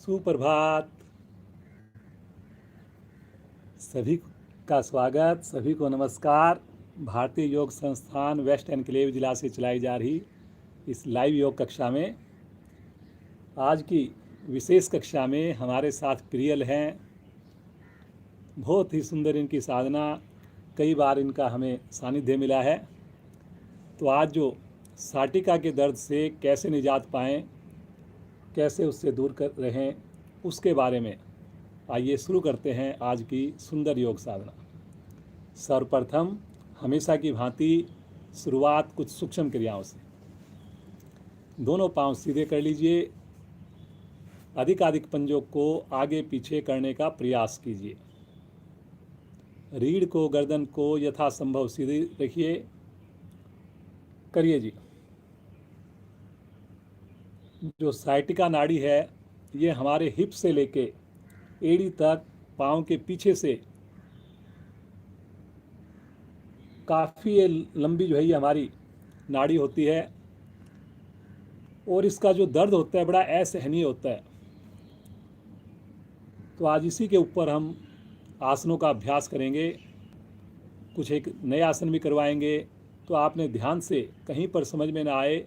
सुप्रभात। सभी का स्वागत, सभी को नमस्कार। भारतीय योग संस्थान वेस्ट एनक्लेव जिला से चलाई जा रही इस लाइव योग कक्षा में आज की विशेष कक्षा में हमारे साथ प्रियल हैं। बहुत ही सुंदर इनकी साधना, कई बार इनका हमें सानिध्य मिला है। तो आज जो साटिका के दर्द से कैसे निजात पाएं, कैसे उससे दूर कर रहें, उसके बारे में आइए शुरू करते हैं आज की सुंदर योग साधना। सर्वप्रथम हमेशा की भांति शुरुआत कुछ सूक्ष्म क्रियाओं से। दोनों पांव सीधे कर लीजिए। अधिकाधिक पंजों को आगे पीछे करने का प्रयास कीजिए। रीढ़ को, गर्दन को यथासंभव सीधी रखिए। करिए जी। जो साइटिका नाड़ी है ये हमारे हिप से लेके एड़ी तक पाँव के पीछे से काफ़ी लंबी जो है ये हमारी नाड़ी होती है और इसका जो दर्द होता है बड़ा असहनीय होता है। तो आज इसी के ऊपर हम आसनों का अभ्यास करेंगे, कुछ एक नए आसन भी करवाएंगे। तो आपने ध्यान से, कहीं पर समझ में ना आए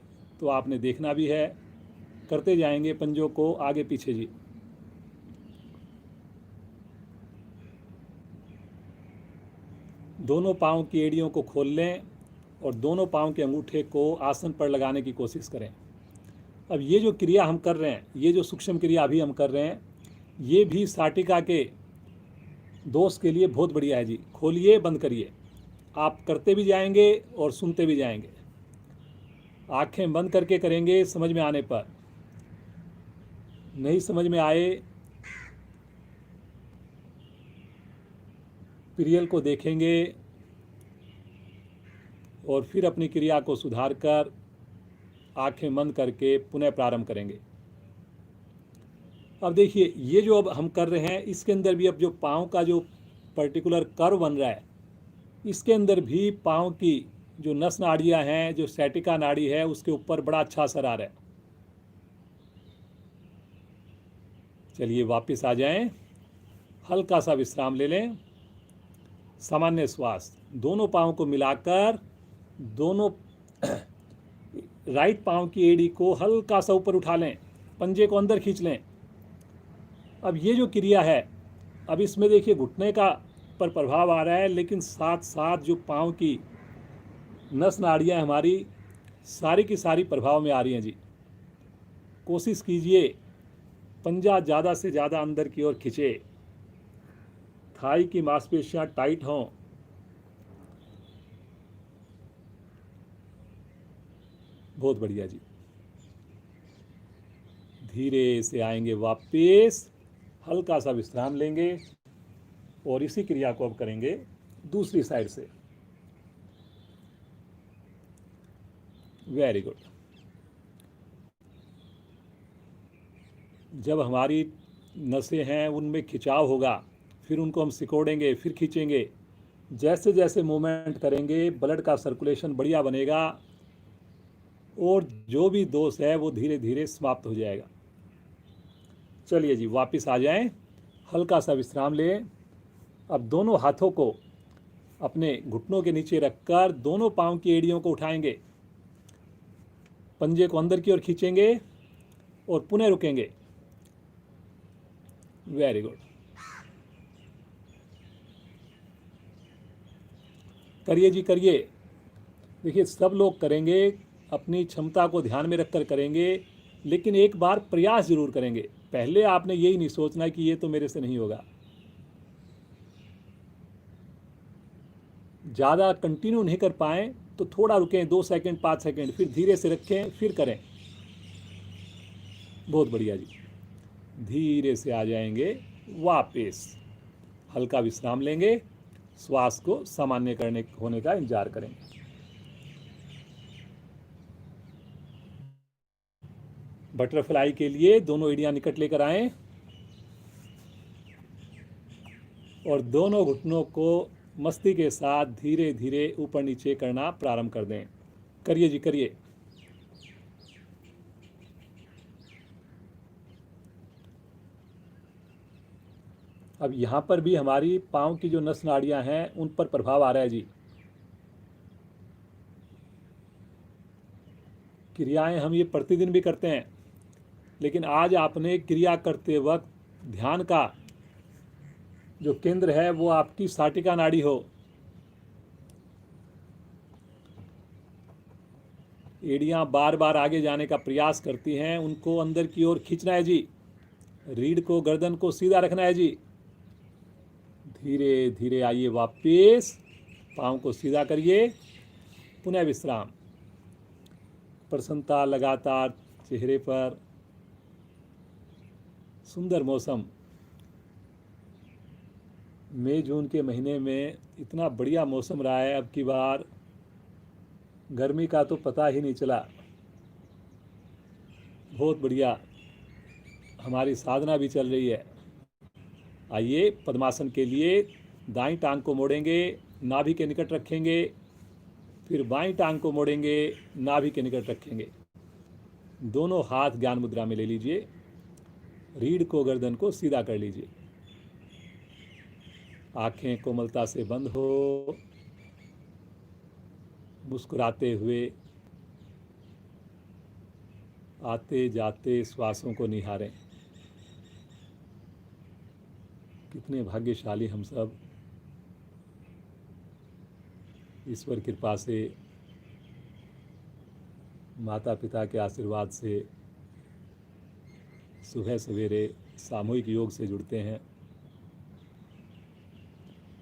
तो आपने देखना भी है। करते जाएंगे पंजों को आगे पीछे जी। दोनों पाँव की एड़ियों को खोल लें और दोनों पाँव के अंगूठे को आसन पर लगाने की कोशिश करें। अब ये जो क्रिया हम कर रहे हैं, ये जो सूक्ष्म क्रिया अभी हम कर रहे हैं, ये भी साटिका के दोष के लिए बहुत बढ़िया है जी। खोलिए, बंद करिए, आप करते भी जाएंगे और सुनते भी जाएंगे। आंखें बंद करके करेंगे समझ में आने पर। नहीं समझ में आए प्रियल को देखेंगे और फिर अपनी क्रिया को सुधार कर आंखें बंद करके पुनः प्रारंभ करेंगे। अब देखिए, ये जो अब हम कर रहे हैं इसके अंदर भी अब जो पाँव का जो पर्टिकुलर कर्व बन रहा है, इसके अंदर भी पाँव की जो नस नाड़ियाँ हैं, जो सैटिका नाड़ी है, उसके ऊपर बड़ा अच्छा असर आ रहा है। चलिए वापस आ जाएं, हल्का सा विश्राम ले लें। सामान्य श्वास, दोनों पाँव को मिलाकर दोनों राइट पाँव की एड़ी को हल्का सा ऊपर उठा लें, पंजे को अंदर खींच लें। अब ये जो क्रिया है, अब इसमें देखिए घुटने का पर प्रभाव आ रहा है, लेकिन साथ साथ जो पाँव की नस नाड़ियाँ हमारी सारी की सारी प्रभाव में आ रही हैं जी। कोशिश कीजिए पंजा ज़्यादा से ज़्यादा अंदर की ओर खींचे, थाई की मांसपेशियाँ टाइट हों। बहुत बढ़िया जी। धीरे से आएंगे वापस, हल्का सा विश्राम लेंगे और इसी क्रिया को अब करेंगे दूसरी साइड से। Very good. जब हमारी नसें हैं उनमें खिंचाव होगा, फिर उनको हम सिकोड़ेंगे, फिर खींचेंगे। जैसे जैसे मूवमेंट करेंगे ब्लड का सर्कुलेशन बढ़िया बनेगा और जो भी दोष है वो धीरे धीरे समाप्त हो जाएगा। चलिए जी वापस आ जाएं, हल्का सा विश्राम लें। अब दोनों हाथों को अपने घुटनों के नीचे रखकर दोनों पाँव की एड़ियों को उठाएंगे, पंजे को अंदर की ओर खींचेंगे और पुनः रुकेंगे। Very good. करिए जी, करिए। देखिए सब लोग करेंगे, अपनी क्षमता को ध्यान में रखकर करेंगे, लेकिन एक बार प्रयास जरूर करेंगे। पहले आपने यही नहीं सोचना कि ये तो मेरे से नहीं होगा। ज़्यादा कंटिन्यू नहीं कर पाएँ तो थोड़ा रुकें, 2 सेकंड 5 सेकंड, फिर धीरे से रखें, फिर करें। बहुत बढ़िया जी। धीरे से आ जाएंगे वापस, हल्का विश्राम लेंगे, श्वास को सामान्य करने होने का इंतजार करेंगे। बटरफ्लाई के लिए दोनों एड़ियां निकट लेकर आएं और दोनों घुटनों को मस्ती के साथ धीरे धीरे ऊपर नीचे करना प्रारंभ कर दें। करिए जी, करिए। अब यहाँ पर भी हमारी पाँव की जो नस नाड़ियाँ हैं उन पर प्रभाव आ रहा है जी। क्रियाएं हम ये प्रतिदिन भी करते हैं, लेकिन आज आपने क्रिया करते वक्त ध्यान का जो केंद्र है वो आपकी साटिका नाड़ी हो। एड़ियाँ बार बार आगे जाने का प्रयास करती हैं, उनको अंदर की ओर खींचना है जी। रीढ़ को, गर्दन को सीधा रखना है जी। धीरे धीरे आइए वापिस, पाँव को सीधा करिए, पुनः विश्राम। प्रसन्नता लगातार चेहरे पर। सुंदर मौसम। मई जून के महीने में इतना बढ़िया मौसम रहा है, अब की बार गर्मी का तो पता ही नहीं चला। बहुत बढ़िया हमारी साधना भी चल रही है। आइए पद्मासन के लिए दाईं टांग को मोड़ेंगे, नाभि के निकट रखेंगे, फिर बाईं टांग को मोड़ेंगे, नाभि के निकट रखेंगे। दोनों हाथ ज्ञान मुद्रा में ले लीजिए। रीढ़ को, गर्दन को सीधा कर लीजिए। आंखें कोमलता से बंद हो। मुस्कुराते हुए आते जाते श्वासों को निहारें। कितने भाग्यशाली हम सब, ईश्वर कृपा से, माता पिता के आशीर्वाद से सुबह सवेरे सामूहिक योग से जुड़ते हैं,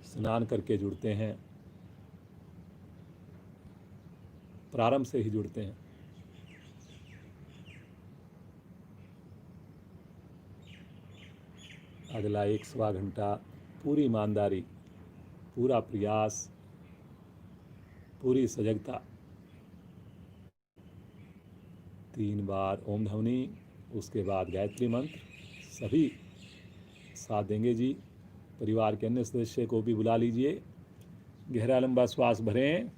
स्नान करके जुड़ते हैं, प्रारंभ से ही जुड़ते हैं। अगला 1 घंटा पूरी ईमानदारी, पूरा प्रयास, पूरी सजगता। 3 बार ओम ध्वनि, उसके बाद गायत्री मंत्र। सभी साथ देंगे जी। परिवार के अन्य सदस्य को भी बुला लीजिए। गहरा लंबा श्वास भरें।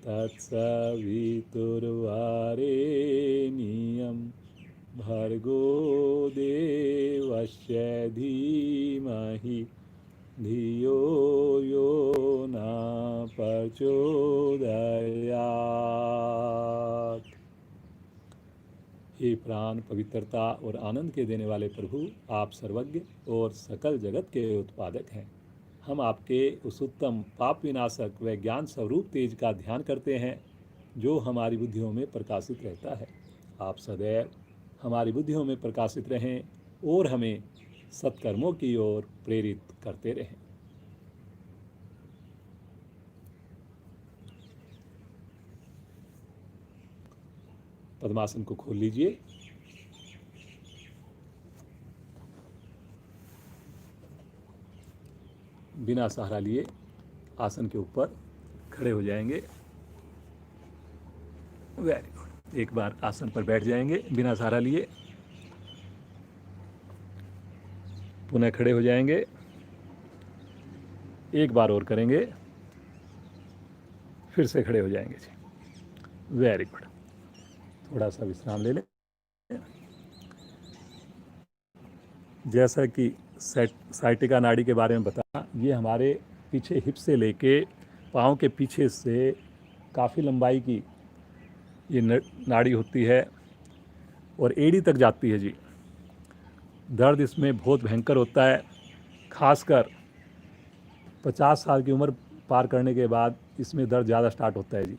तत्सवितुर्वरेण्यं भर्गो देवस्य धीमहि धियो यो न प्रचोदयात्। हे प्राण, पवित्रता और आनंद के देने वाले प्रभु, आप सर्वज्ञ और सकल जगत के उत्पादक हैं। हम आपके उस उत्तम पाप विनाशक व ज्ञान स्वरूप तेज का ध्यान करते हैं जो हमारी बुद्धियों में प्रकाशित रहता है। आप सदैव हमारी बुद्धियों में प्रकाशित रहें और हमें सत्कर्मों की ओर प्रेरित करते रहें। पद्मासन को खोल लीजिए। बिना सहारा लिए आसन के ऊपर खड़े हो जाएंगे। Very good. एक बार आसन पर बैठ जाएंगे बिना सहारा लिए, पुनः खड़े हो जाएंगे। एक बार और करेंगे, फिर से खड़े हो जाएंगे जी। Very good. थोड़ा सा विश्राम ले लें। जैसा कि साइटिका नाड़ी के बारे में बताया, ये हमारे पीछे हिप से लेके पाँव के पीछे से काफ़ी लंबाई की ये नाड़ी होती है और एड़ी तक जाती है जी। दर्द इसमें बहुत भयंकर होता है, खासकर 50 साल की उम्र पार करने के बाद इसमें दर्द ज़्यादा स्टार्ट होता है जी।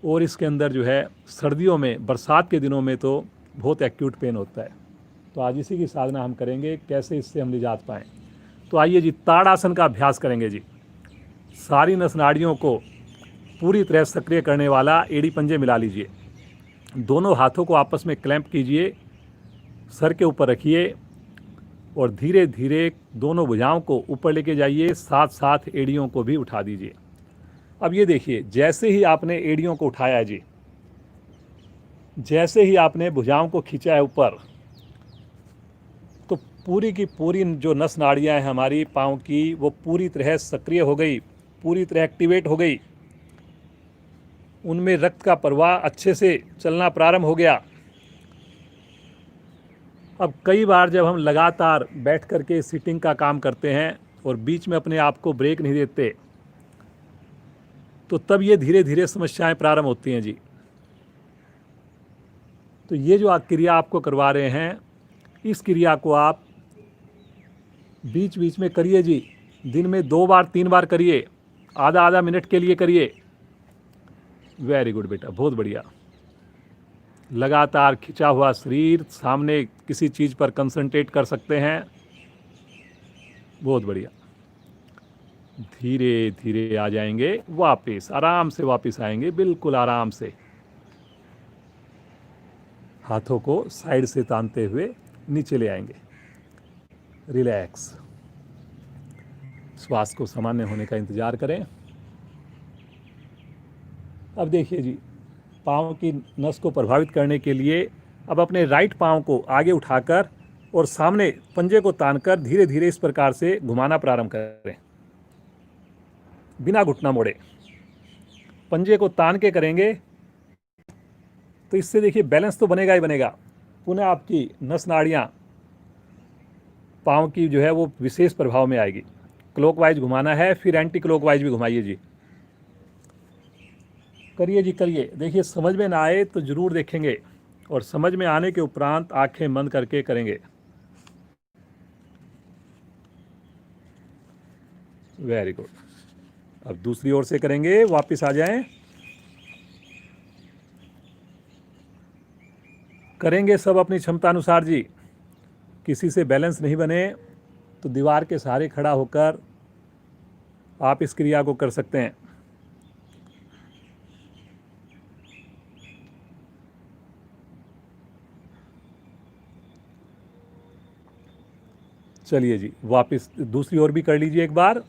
और इसके अंदर जो है सर्दियों में, बरसात के दिनों में तो बहुत एक्यूट पेन होता है। तो आज इसी की साधना हम करेंगे, कैसे इससे हम निजात पाएँ। तो आइए जी, ताड़ासन का अभ्यास करेंगे जी। सारी नस नाड़ियों को पूरी तरह सक्रिय करने वाला एड़ी पंजे मिला लीजिए। दोनों हाथों को आपस में क्लैंप कीजिए, सर के ऊपर रखिए और धीरे धीरे दोनों भुजाओं को ऊपर लेके जाइए, साथ साथ एड़ियों को भी उठा दीजिए। अब ये देखिए, जैसे ही आपने एड़ियों को उठाया है जी, जैसे ही आपने भुजाओं को खींचा है ऊपर, तो पूरी की पूरी जो नस नाड़ियाँ हैं हमारी पाँव की, वो पूरी तरह सक्रिय हो गई, पूरी तरह एक्टिवेट हो गई। उनमें रक्त का प्रवाह अच्छे से चलना प्रारंभ हो गया। अब कई बार जब हम लगातार बैठ करके सिटिंग का काम करते हैं और बीच में अपने आप को ब्रेक नहीं देते, तो तब ये धीरे धीरे समस्याएं प्रारंभ होती हैं जी। तो ये जो क्रिया आपको करवा रहे हैं, इस क्रिया को आप बीच बीच में करिए जी। दिन में 2 बार 3 बार करिए, आधा आधा मिनट के लिए करिए। वेरी गुड बेटा, बहुत बढ़िया। लगातार खिंचा हुआ शरीर, सामने किसी चीज़ पर कंसंट्रेट कर सकते हैं। बहुत बढ़िया। धीरे धीरे आ जाएंगे वापस, आराम से वापस आएंगे, बिल्कुल आराम से। हाथों को साइड से तानते हुए नीचे ले आएंगे। रिलैक्स। श्वास को सामान्य होने का इंतजार करें। अब देखिए जी, पाँव की नस को प्रभावित करने के लिए अब अपने राइट पाँव को आगे उठाकर और सामने पंजे को तानकर धीरे धीरे इस प्रकार से घुमाना प्रारंभ करें, बिना घुटना मोड़े। पंजे को तान के करेंगे तो इससे देखिए बैलेंस तो बनेगा ही बनेगा। पुनः आपकी नस नाड़ियाँ पाँव की जो है वो विशेष प्रभाव में आएगी। क्लॉकवाइज घुमाना है, फिर एंटी क्लॉकवाइज भी घुमाइए जी। करिए जी, करिए। देखिए, समझ में ना आए तो ज़रूर देखेंगे और समझ में आने के उपरांत आंखें बंद करके करेंगे। Very good. अब दूसरी ओर से करेंगे, वापस आ जाएं। करेंगे सब अपनी क्षमता अनुसार जी। किसी से बैलेंस नहीं बने तो दीवार के सहारे खड़ा होकर आप इस क्रिया को कर सकते हैं। चलिए जी, वापस दूसरी ओर भी कर लीजिए एक बार।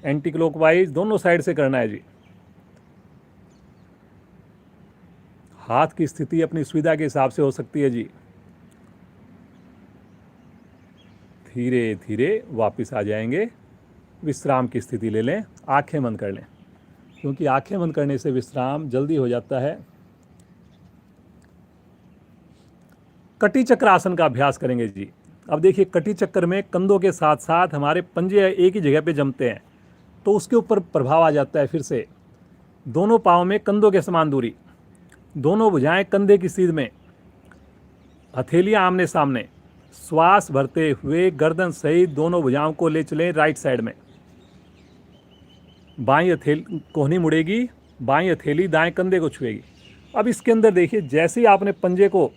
एंटी क्लॉकवाइज दोनों साइड से करना है जी। हाथ की स्थिति अपनी सुविधा के हिसाब से हो सकती है जी। धीरे धीरे वापस आ जाएंगे। विश्राम की स्थिति ले लें, आंखें बंद कर लें, क्योंकि आंखें बंद करने से विश्राम जल्दी हो जाता है। कटी चक्र आसन का अभ्यास करेंगे जी। अब देखिए, कटी चक्र में कंधों के साथ साथ हमारे पंजे एक ही जगह पे जमते हैं, तो उसके ऊपर प्रभाव आ जाता है। फिर से दोनों पाँव में कंधों के समान दूरी, दोनों भुजाएं कंधे की सीध में, हथेलियां आमने सामने। श्वास भरते हुए गर्दन सहित दोनों भुजाओं को ले चलें राइट साइड में। बाईं हथेली कोहनी मुड़ेगी, बाईं हथेली दाएं कंधे को छुएगी। अब इसके अंदर देखिए, जैसे ही आपने पंजे को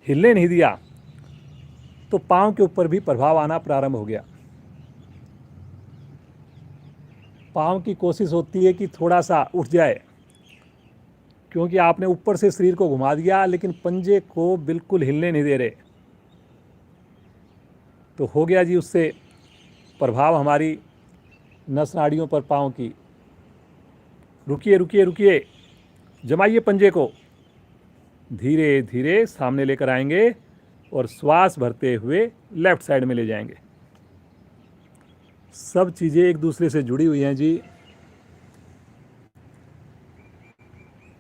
हिलने नहीं दिया तो पाँव के ऊपर भी प्रभाव आना प्रारंभ हो गया। पाँव की कोशिश होती है कि थोड़ा सा उठ जाए, क्योंकि आपने ऊपर से शरीर को घुमा दिया लेकिन पंजे को बिल्कुल हिलने नहीं दे रहे। तो हो गया जी उससे प्रभाव हमारी नस नाड़ियों पर पाँव की। रुकिए रुकिए रुकिए, जमाइए पंजे को। धीरे धीरे सामने लेकर आएंगे और श्वास भरते हुए लेफ्ट साइड में ले जाएंगे। सब चीज़ें एक दूसरे से जुड़ी हुई हैं जी।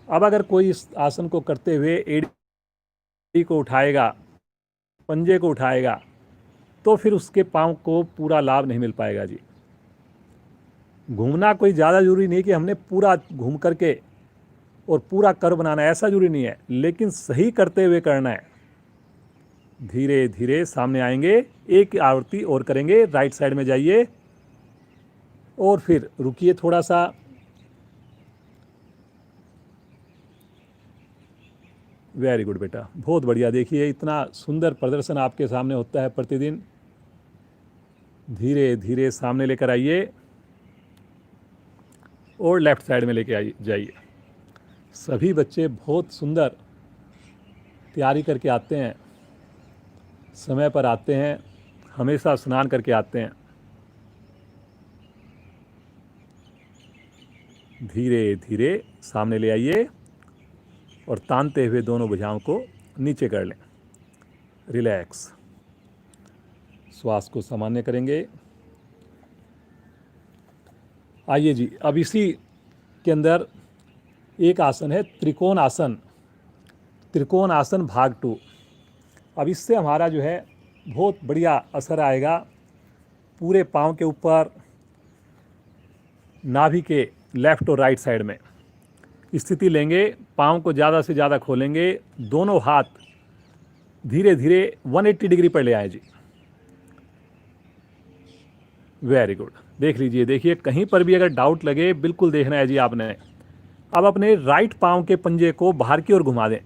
अब अगर कोई इस आसन को करते हुए एड़ी को उठाएगा, पंजे को उठाएगा, तो फिर उसके पाँव को पूरा लाभ नहीं मिल पाएगा जी। घूमना कोई ज़्यादा जरूरी नहीं कि हमने पूरा घूम करके और पूरा कर बनाना, ऐसा जरूरी नहीं है, लेकिन सही करते हुए करना है। धीरे धीरे सामने आएंगे, एक आवृत्ति और करेंगे। राइट साइड में जाइए और फिर रुकिए थोड़ा सा। वेरी गुड बेटा, बहुत बढ़िया। देखिए इतना सुंदर प्रदर्शन आपके सामने होता है प्रतिदिन। धीरे धीरे सामने लेकर आइए और लेफ्ट साइड में लेके आइए जाइए। सभी बच्चे बहुत सुंदर तैयारी करके आते हैं, समय पर आते हैं, हमेशा स्नान करके आते हैं। धीरे धीरे सामने ले आइए और तानते हुए दोनों भुजाओं को नीचे कर लें। रिलैक्स। श्वास को सामान्य करेंगे। आइए जी, अब इसी के अंदर एक आसन है त्रिकोण आसन। त्रिकोण आसन भाग 2। अब इससे हमारा जो है बहुत बढ़िया असर आएगा पूरे पाँव के ऊपर, नाभि के लेफ्ट और राइट साइड में। स्थिति लेंगे, पाँव को ज़्यादा से ज़्यादा खोलेंगे, दोनों हाथ धीरे धीरे 180 डिग्री पर ले आए जी। Very good. देख लीजिए, देखिए कहीं पर भी अगर डाउट लगे बिल्कुल देखना है जी आपने। अब अपने राइट पाँव के पंजे को बाहर की ओर घुमा दें।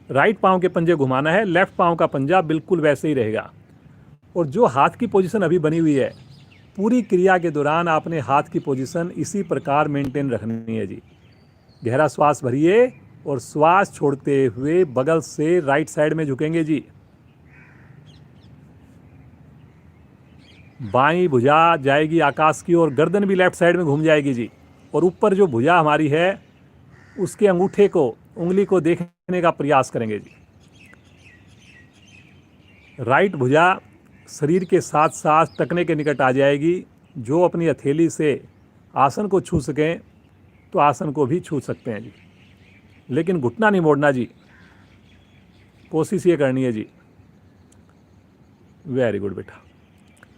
राइट पाँव के पंजे घुमाना है, लेफ्ट पाँव का पंजा बिल्कुल वैसे ही रहेगा। और जो हाथ की पोजीशन अभी बनी हुई है, पूरी क्रिया के दौरान आपने हाथ की पोजीशन इसी प्रकार मेंटेन रखनी है जी। गहरा श्वास भरिए और श्वास छोड़ते हुए बगल से राइट साइड में झुकेंगे जी। बाईं भुजा जाएगी आकाश की ओर, गर्दन भी लेफ्ट साइड में घूम जाएगी जी। और ऊपर जो भुजा हमारी है उसके अंगूठे को, उंगली को देखने का प्रयास करेंगे जी। राइट भुजा शरीर के साथ साथ टखने के निकट आ जाएगी। जो अपनी हथेली से आसन को छू सकें तो आसन को भी छू सकते हैं जी, लेकिन घुटना नहीं मोड़ना जी, कोशिश ये करनी है जी। वेरी गुड बेटा।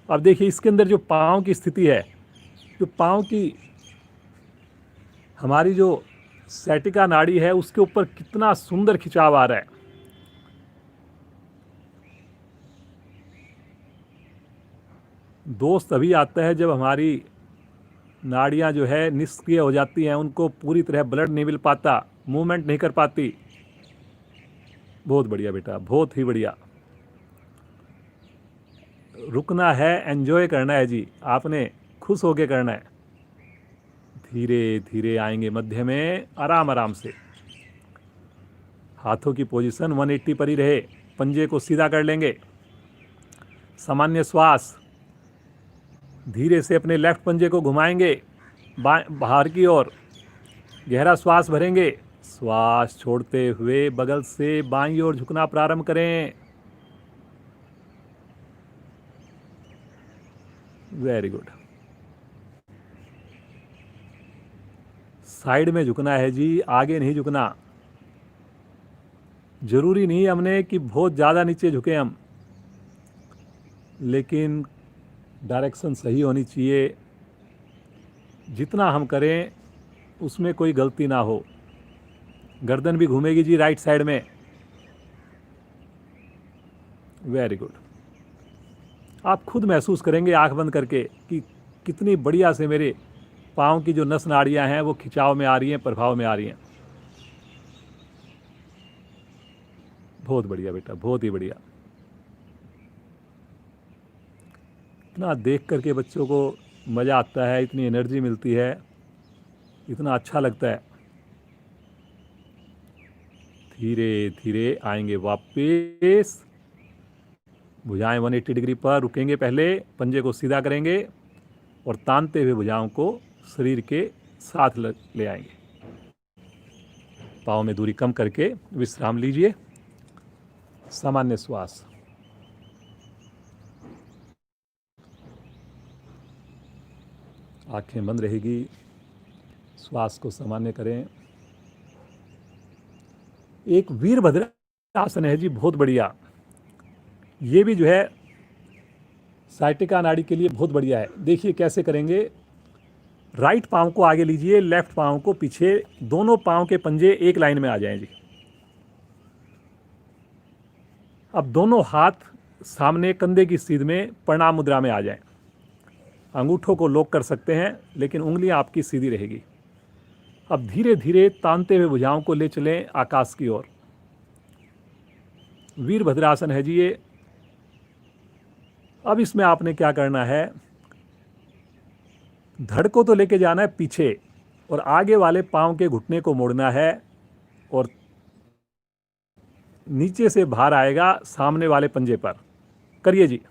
अब देखिए इसके अंदर जो पाँव की स्थिति है, जो पाँव की हमारी जो सैटिका नाड़ी है उसके ऊपर कितना सुंदर खिंचाव आ रहा है। दोस्त अभी आता है जब हमारी नाड़ियाँ जो है निष्क्रिय हो जाती हैं, उनको पूरी तरह ब्लड नहीं मिल पाता, मूवमेंट नहीं कर पाती। बहुत बढ़िया बेटा, बहुत ही बढ़िया। रुकना है, एंजॉय करना है जी, आपने खुश होके करना है। धीरे धीरे आएंगे मध्य में, आराम आराम से। हाथों की पोजीशन 180 पर ही रहे, पंजे को सीधा कर लेंगे। सामान्य श्वास, धीरे से अपने लेफ्ट पंजे को घुमाएंगे बाहर की ओर। गहरा श्वास भरेंगे, श्वास छोड़ते हुए बगल से बाईं ओर झुकना प्रारंभ करें। Very good. साइड में झुकना है जी, आगे नहीं झुकना। जरूरी नहीं हमने कि बहुत ज़्यादा नीचे झुके हम, लेकिन डायरेक्शन सही होनी चाहिए। जितना हम करें उसमें कोई गलती ना हो। गर्दन भी घूमेगी जी राइट साइड में। Very good. आप खुद महसूस करेंगे आंख बंद करके कि कितनी बढ़िया से मेरे पाँव की जो नस नाड़ियाँ हैं वो खिंचाव में आ रही हैं, प्रभाव में आ रही हैं। बहुत बढ़िया बेटा, बहुत ही बढ़िया। इतना देख करके बच्चों को मज़ा आता है, इतनी एनर्जी मिलती है, इतना अच्छा लगता है। धीरे धीरे आएंगे वापस, भुजाएं 180 डिग्री पर रुकेंगे। पहले पंजे को सीधा करेंगे और तानते हुए भुजाओं को शरीर के साथ ले आएंगे। पाँव में दूरी कम करके विश्राम लीजिए। सामान्य श्वास। आंखें बंद रहेगी, श्वास को सामान्य करें। एक वीरभद्र आसन है जी, बहुत बढ़िया। ये भी जो है साइटिका नाड़ी के लिए बहुत बढ़िया है। देखिए कैसे करेंगे। राइट पाँव को आगे लीजिए, लेफ्ट पाँव को पीछे, दोनों पाँव के पंजे एक लाइन में आ जाएं जी। अब दोनों हाथ सामने कंधे की सीध में प्रणाम मुद्रा में आ जाएं। अंगूठों को लॉक कर सकते हैं, लेकिन उंगलियां आपकी सीधी रहेगी। अब धीरे धीरे तानते हुए भुजाओं को ले चलें आकाश की ओर। वीरभद्रासन है जी ये। अब इसमें आपने क्या करना है, धड़ को तो लेके जाना है पीछे और आगे वाले पांव के घुटने को मोड़ना है और नीचे से भार आएगा सामने वाले पंजे पर। करिए जी।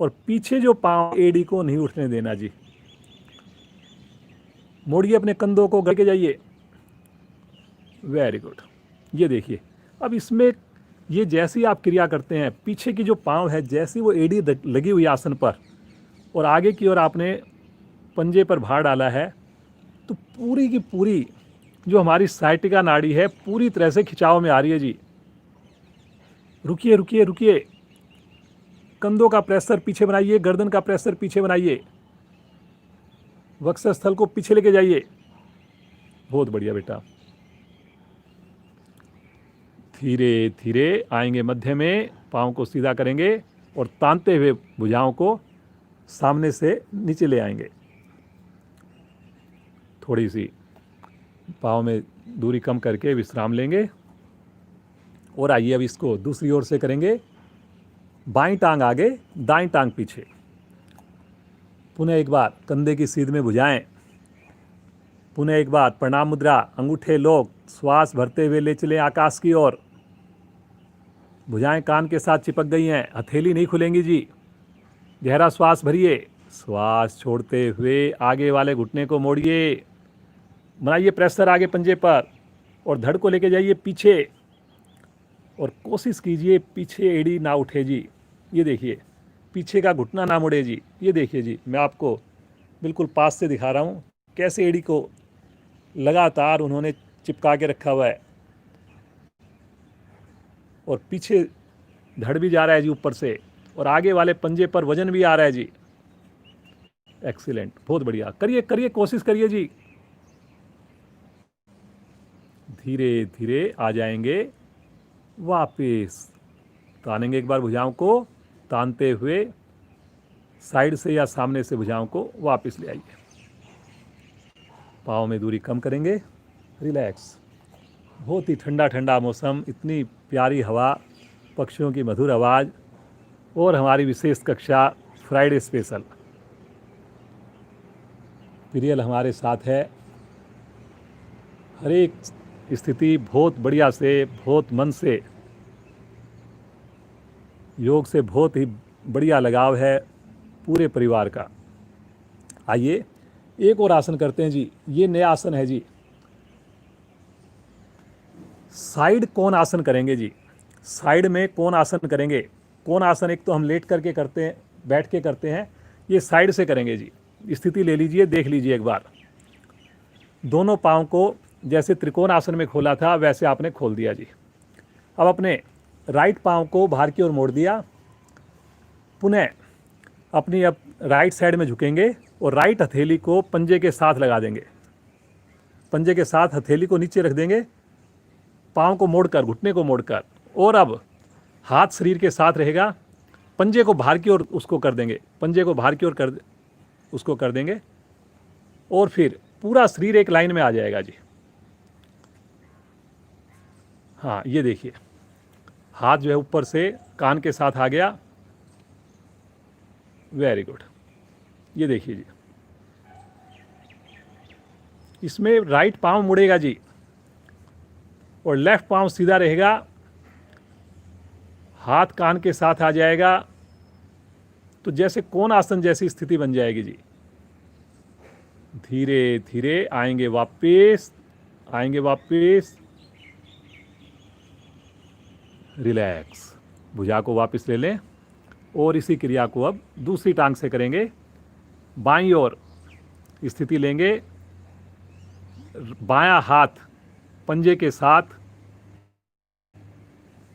और पीछे जो पांव, एड़ी को नहीं उठने देना जी। मोड़िए अपने कंधों को, करके जाइए। Very good. ये देखिए, अब इसमें ये जैसी आप क्रिया करते हैं, पीछे की जो पांव है जैसी वो एड़ी लगी हुई आसन पर और आगे की ओर आपने पंजे पर भार डाला है, तो पूरी की पूरी जो हमारी साइटिका नाड़ी है पूरी तरह से खिंचाव में आ रही है जी। रुकिए रुकिए रुकिए, कंधों का प्रेशर पीछे बनाइए, गर्दन का प्रेशर पीछे बनाइए, वक्षस्थल को पीछे लेके जाइए। बहुत बढ़िया बेटा। धीरे धीरे आएंगे मध्य में, पाँव को सीधा करेंगे और तानते हुए भुजाओं को सामने से नीचे ले आएंगे। थोड़ी सी पाँव में दूरी कम करके विश्राम लेंगे और आइए अब इसको दूसरी ओर से करेंगे। बाईं टांग आगे, दाईं टांग पीछे। पुनः एक बार कंधे की सीध में भुजाएं। पुनः एक बार प्रणाम मुद्रा, अंगूठे लोक, श्वास भरते हुए ले चलें आकाश की ओर। भुजाएं कान के साथ चिपक गई हैं, हथेली नहीं खुलेंगी जी। गहरा श्वास भरिए, श्वास छोड़ते हुए आगे वाले घुटने को मोड़िए, बनाइए प्रेशर आगे पंजे पर और धड़ को लेके जाइए पीछे और कोशिश कीजिए पीछे एड़ी ना उठे जी। ये देखिए, पीछे का घुटना ना मुड़े जी। ये देखिए जी, मैं आपको बिल्कुल पास से दिखा रहा हूँ कैसे एड़ी को लगातार उन्होंने चिपका के रखा हुआ है और पीछे धड़ भी जा रहा है जी ऊपर से और आगे वाले पंजे पर वजन भी आ रहा है जी। एक्सीलेंट, बहुत बढ़िया। करिए करिए, कोशिश करिए जी। धीरे धीरे आ जाएंगे वापिस। तानेंगे एक बार भुजाओं को, तानते हुए साइड से या सामने से भुजाओं को वापस ले आइए। पाँव में दूरी कम करेंगे, रिलैक्स। बहुत ही ठंडा ठंडा मौसम, इतनी प्यारी हवा, पक्षियों की मधुर आवाज़ और हमारी विशेष कक्षा फ्राइडे स्पेशल। प्रियल हमारे साथ है। हर एक स्थिति बहुत बढ़िया से, बहुत मन से, योग से बहुत ही बढ़िया लगाव है पूरे परिवार का। आइए एक और आसन करते हैं जी। ये नया आसन है जी, साइड कोण आसन करेंगे जी। साइड में कोण आसन करेंगे। कोण आसन एक तो हम लेट करके करते हैं, बैठ के करते हैं, ये साइड से करेंगे जी। स्थिति ले लीजिए, देख लीजिए एक बार। दोनों पाँव को जैसे त्रिकोण आसन में खोला था वैसे आपने खोल दिया जी। अब अपने राइट पाँव को बाहर की ओर मोड़ दिया। पुनः अपनी अब राइट साइड में झुकेंगे और राइट हथेली को पंजे के साथ लगा देंगे। पंजे के साथ हथेली को नीचे रख देंगे, पाँव को मोड़कर, घुटने को मोड़कर, और अब हाथ शरीर के साथ रहेगा। पंजे को बाहर की ओर उसको कर देंगे, पंजे को बाहर की ओर उसको कर देंगे और फिर पूरा शरीर एक लाइन में आ जाएगा जी। हाँ, ये देखिए, हाथ जो है ऊपर से कान के साथ आ गया। Very good. ये देखिए जी, इसमें राइट पाँव मुड़ेगा जी और लेफ्ट पाँव सीधा रहेगा। हाथ कान के साथ आ जाएगा तो जैसे कोण आसन जैसी स्थिति बन जाएगी जी। धीरे धीरे आएंगे वापस, आएंगे वापस। रिलैक्स, भुजा को वापस ले लें और इसी क्रिया को अब दूसरी टांग से करेंगे। बाईं ओर स्थिति लेंगे, बायां हाथ पंजे के साथ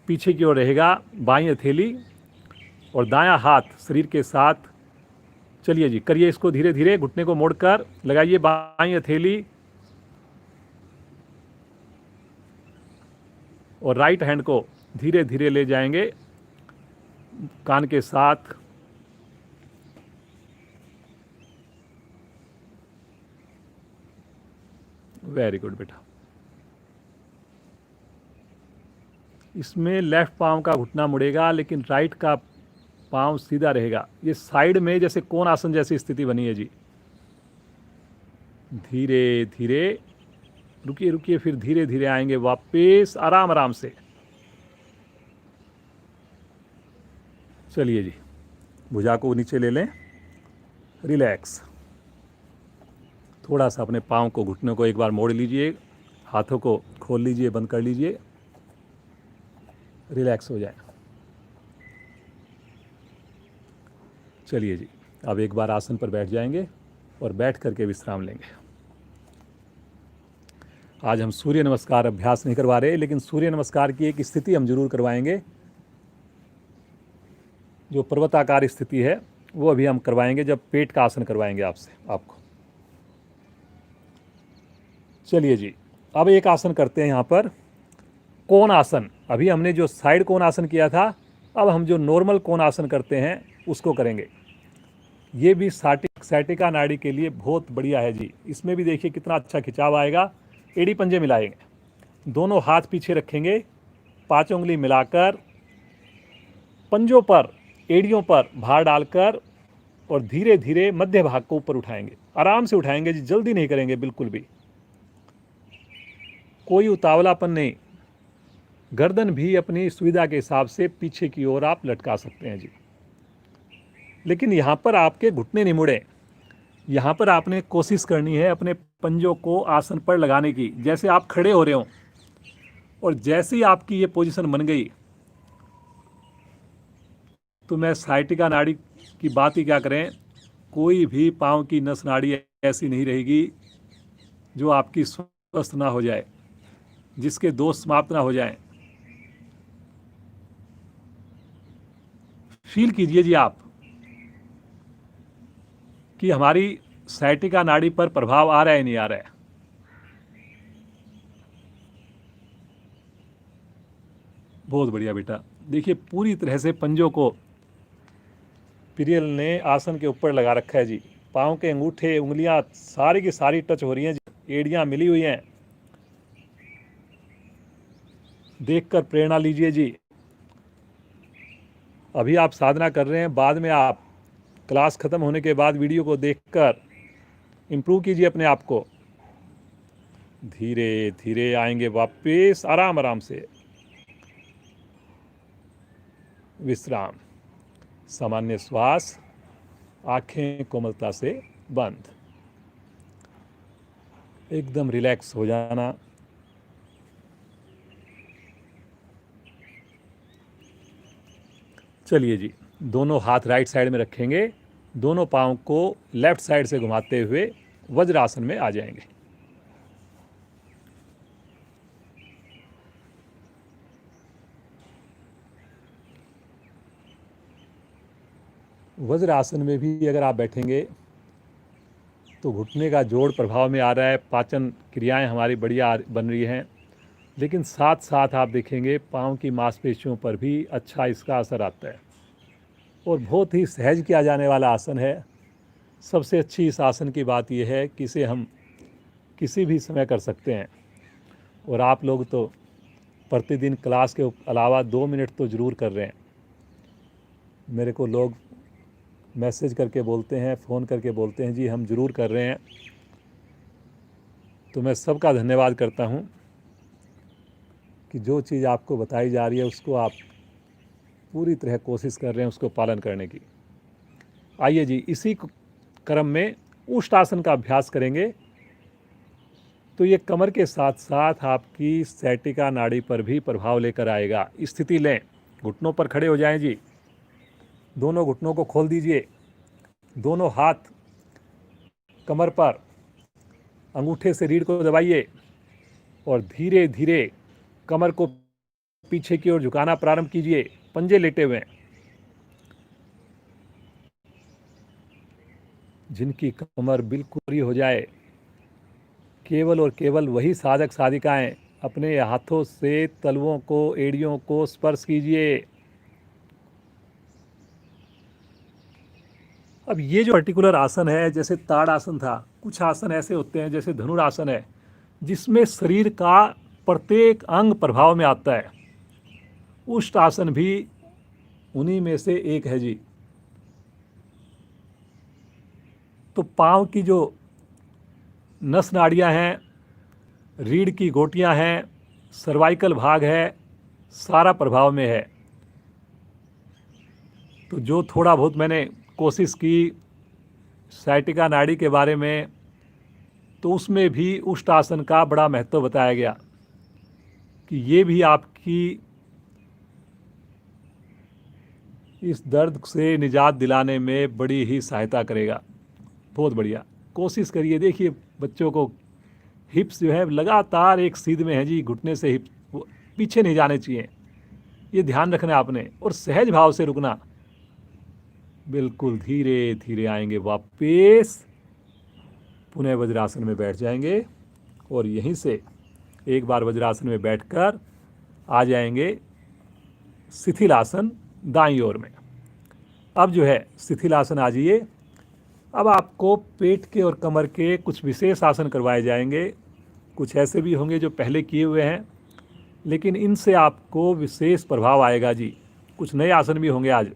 पीछे की ओर रहेगा, बाईं हथेली, और दायां हाथ शरीर के साथ। चलिए जी, करिए इसको धीरे धीरे। घुटने को मोड़कर लगाइए बाईं हथेली और राइट हैंड को धीरे धीरे ले जाएंगे कान के साथ। वेरी गुड बेटा। इसमें लेफ्ट पाँव का घुटना मुड़ेगा लेकिन राइट का पाँव सीधा रहेगा। ये साइड में जैसे कोण आसन जैसी स्थिति बनी है जी। धीरे धीरे रुकिए रुकिए, फिर धीरे धीरे आएंगे वापस आराम आराम से। चलिए जी, भुजा को नीचे ले लें, रिलैक्स। थोड़ा सा अपने पाँव को, घुटनों को एक बार मोड़ लीजिए, हाथों को खोल लीजिए, बंद कर लीजिए, रिलैक्स हो जाए। चलिए जी, अब एक बार आसन पर बैठ जाएंगे और बैठ करके विश्राम लेंगे। आज हम सूर्य नमस्कार अभ्यास नहीं करवा रहे, लेकिन सूर्य नमस्कार की एक स्थिति हम जरूर करवाएंगे। जो पर्वताकार स्थिति है वो अभी हम करवाएंगे जब पेट का आसन करवाएंगे आपको। चलिए जी, अब एक आसन करते हैं यहाँ पर, कोण आसन। अभी हमने जो साइड कोण आसन किया था, अब हम जो नॉर्मल कोण आसन करते हैं उसको करेंगे। ये भी साइटिका नाड़ी के लिए बहुत बढ़िया है जी। इसमें भी देखिए कितना अच्छा खिंचाव आएगा। एड़ी पंजे मिलाएंगे, दोनों हाथ पीछे रखेंगे, पांचों उंगली मिलाकर पंजों पर, एड़ियों पर भार डालकर और धीरे धीरे मध्य भाग को ऊपर उठाएंगे। आराम से उठाएंगे जी, जल्दी नहीं करेंगे बिल्कुल भी, कोई उतावलापन नहीं। गर्दन भी अपनी सुविधा के हिसाब से पीछे की ओर आप लटका सकते हैं जी। लेकिन यहाँ पर आपके घुटने नहीं मुड़े। यहाँ पर आपने कोशिश करनी है अपने पंजों को आसन पर लगाने की, जैसे आप खड़े हो रहे हो। और जैसे ही आपकी ये पोजीशन बन गई तो मैं साइटिका नाड़ी की बात ही क्या करें, कोई भी पाँव की नस नाड़ी ऐसी नहीं रहेगी जो आपकी स्वस्थ ना हो जाए, जिसके दोष समाप्त ना हो जाएं। फील कीजिए जी आप कि हमारी साइटिका नाड़ी पर प्रभाव आ रहा है नहीं आ रहा है। बहुत बढ़िया बेटा। देखिए पूरी तरह से पंजों को पिरियल ने आसन के ऊपर लगा रखा है जी। पाँव के अंगूठे, उंगलियां सारी की सारी टच हो रही हैं जी, एड़ियां मिली हुई हैं। देखकर प्रेरणा लीजिए जी। अभी आप साधना कर रहे हैं, बाद में आप क्लास खत्म होने के बाद वीडियो को देखकर इम्प्रूव कीजिए अपने आप को। धीरे धीरे आएंगे वापस आराम आराम से। विश्राम, सामान्य श्वास, आंखें कोमलता से बंद, एकदम रिलैक्स हो जाना। चलिए जी, दोनों हाथ राइट साइड में रखेंगे, दोनों पाँव को लेफ्ट साइड से घुमाते हुए वज्रासन में आ जाएंगे। वज्रासन में भी अगर आप बैठेंगे तो घुटने का जोड़ प्रभाव में आ रहा है, पाचन क्रियाएं हमारी बढ़िया बन रही हैं, लेकिन साथ साथ आप देखेंगे पाँव की मांसपेशियों पर भी अच्छा इसका असर आता है और बहुत ही सहज किया जाने वाला आसन है। सबसे अच्छी इस आसन की बात यह है कि इसे हम किसी भी समय कर सकते हैं। और आप लोग तो प्रतिदिन क्लास के अलावा 2 मिनट तो ज़रूर कर रहे हैं। मेरे को लोग मैसेज करके बोलते हैं, फ़ोन करके बोलते हैं जी हम ज़रूर कर रहे हैं। तो मैं सबका धन्यवाद करता हूँ कि जो चीज़ आपको बताई जा रही है उसको आप पूरी तरह कोशिश कर रहे हैं उसको पालन करने की। आइए जी, इसी क्रम में उष्टासन का अभ्यास करेंगे। तो ये कमर के साथ साथ आपकी साइटिका नाड़ी पर भी प्रभाव लेकर आएगा। स्थिति लें, घुटनों पर खड़े हो जाएं जी, दोनों घुटनों को खोल दीजिए, दोनों हाथ कमर पर, अंगूठे से रीढ़ को दबाइए और धीरे धीरे कमर को पीछे की ओर झुकाना प्रारंभ कीजिए, पंजे लेटे हुए। जिनकी कमर बिल्कुल फ्री हो जाए, केवल और केवल वही साधक साधिकाएं अपने हाथों से तलवों को, एड़ियों को स्पर्श कीजिए। अब ये जो पर्टिकुलर आसन है, जैसे ताड़ आसन था, कुछ आसन ऐसे होते हैं जैसे धनुरासन है, जिसमें शरीर का प्रत्येक अंग प्रभाव में आता है। उष्ट आसन भी उन्हीं में से एक है जी। तो पाँव की जो नस नाड़ियाँ हैं, रीढ़ की गोटियाँ हैं, सर्वाइकल भाग है, सारा प्रभाव में है। तो जो थोड़ा बहुत मैंने कोशिश की साइटिका नाड़ी के बारे में, तो उसमें भी उष्ट आसन का बड़ा महत्व बताया गया कि ये भी आपकी इस दर्द से निजात दिलाने में बड़ी ही सहायता करेगा। बहुत बढ़िया, कोशिश करिए। देखिए बच्चों को हिप्स जो है लगातार एक सीध में है जी, घुटने से हिप पीछे नहीं जाने चाहिए, ये ध्यान रखना आपने। और सहज भाव से रुकना, बिल्कुल धीरे धीरे आएंगे वापस, पुनः वज्रासन में बैठ जाएंगे और यहीं से एक बार वज्रासन में बैठकर आ जाएंगे शिथिलासन दाईं ओर में। अब जो है शिथिलासन आ जाइए। अब आपको पेट के और कमर के कुछ विशेष आसन करवाए जाएंगे। कुछ ऐसे भी होंगे जो पहले किए हुए हैं, लेकिन इनसे आपको विशेष प्रभाव आएगा जी। कुछ नए आसन भी होंगे आज।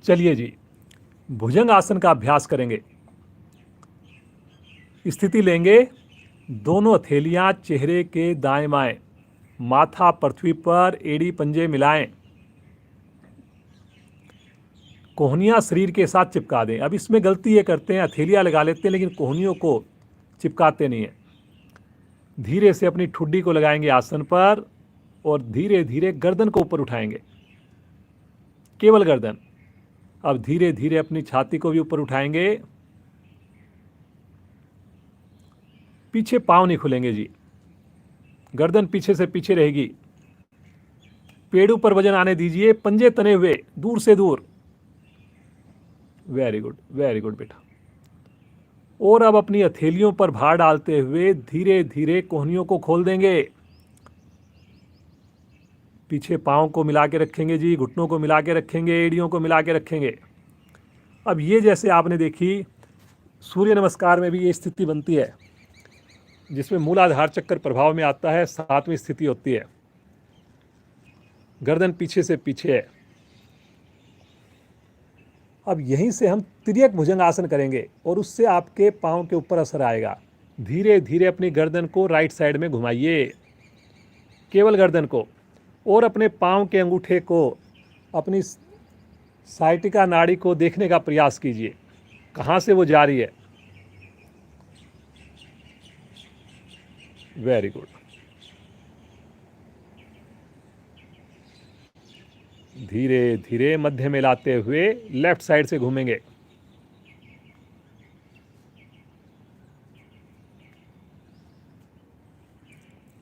चलिए जी, भुजंग आसन का अभ्यास करेंगे। स्थिति लेंगे, दोनों हथेलियां चेहरे के दाएं बाएं, माथा पृथ्वी पर, एड़ी पंजे मिलाएं, कोहनियां शरीर के साथ चिपका दें। अब इसमें गलती ये करते हैं, हथेलियां लगा लेते हैं लेकिन कोहनियों को चिपकाते नहीं हैं। धीरे से अपनी ठुड्डी को लगाएंगे आसन पर और धीरे धीरे गर्दन को ऊपर उठाएंगे, केवल गर्दन। अब धीरे धीरे अपनी छाती को भी ऊपर उठाएंगे। पीछे पांव नहीं खुलेंगे जी, गर्दन पीछे से पीछे रहेगी। पेड़ों पर वजन आने दीजिए, पंजे तने हुए दूर से दूर। वेरी गुड बेटा। और अब अपनी हथेलियों पर भार डालते हुए धीरे धीरे कोहनियों को खोल देंगे। पीछे पाँव को मिला के रखेंगे जी, घुटनों को मिला के रखेंगे, एड़ियों को मिला के रखेंगे। अब ये जैसे आपने देखी सूर्य नमस्कार में भी ये स्थिति बनती है, जिसमें मूलाधार चक्कर प्रभाव में आता है, 7वीं स्थिति होती है। गर्दन पीछे से पीछे है। अब यहीं से हम तिर्यक भुजंग आसन करेंगे और उससे आपके पाँव के ऊपर असर आएगा। धीरे धीरे अपनी गर्दन को राइट साइड में घुमाइए, केवल गर्दन को, और अपने पाँव के अंगूठे को अपनी साइटिका नाड़ी को देखने का प्रयास कीजिए, कहाँ से वो जा रही है। Very good. धीरे धीरे मध्य में लाते हुए लेफ्ट साइड से घूमेंगे।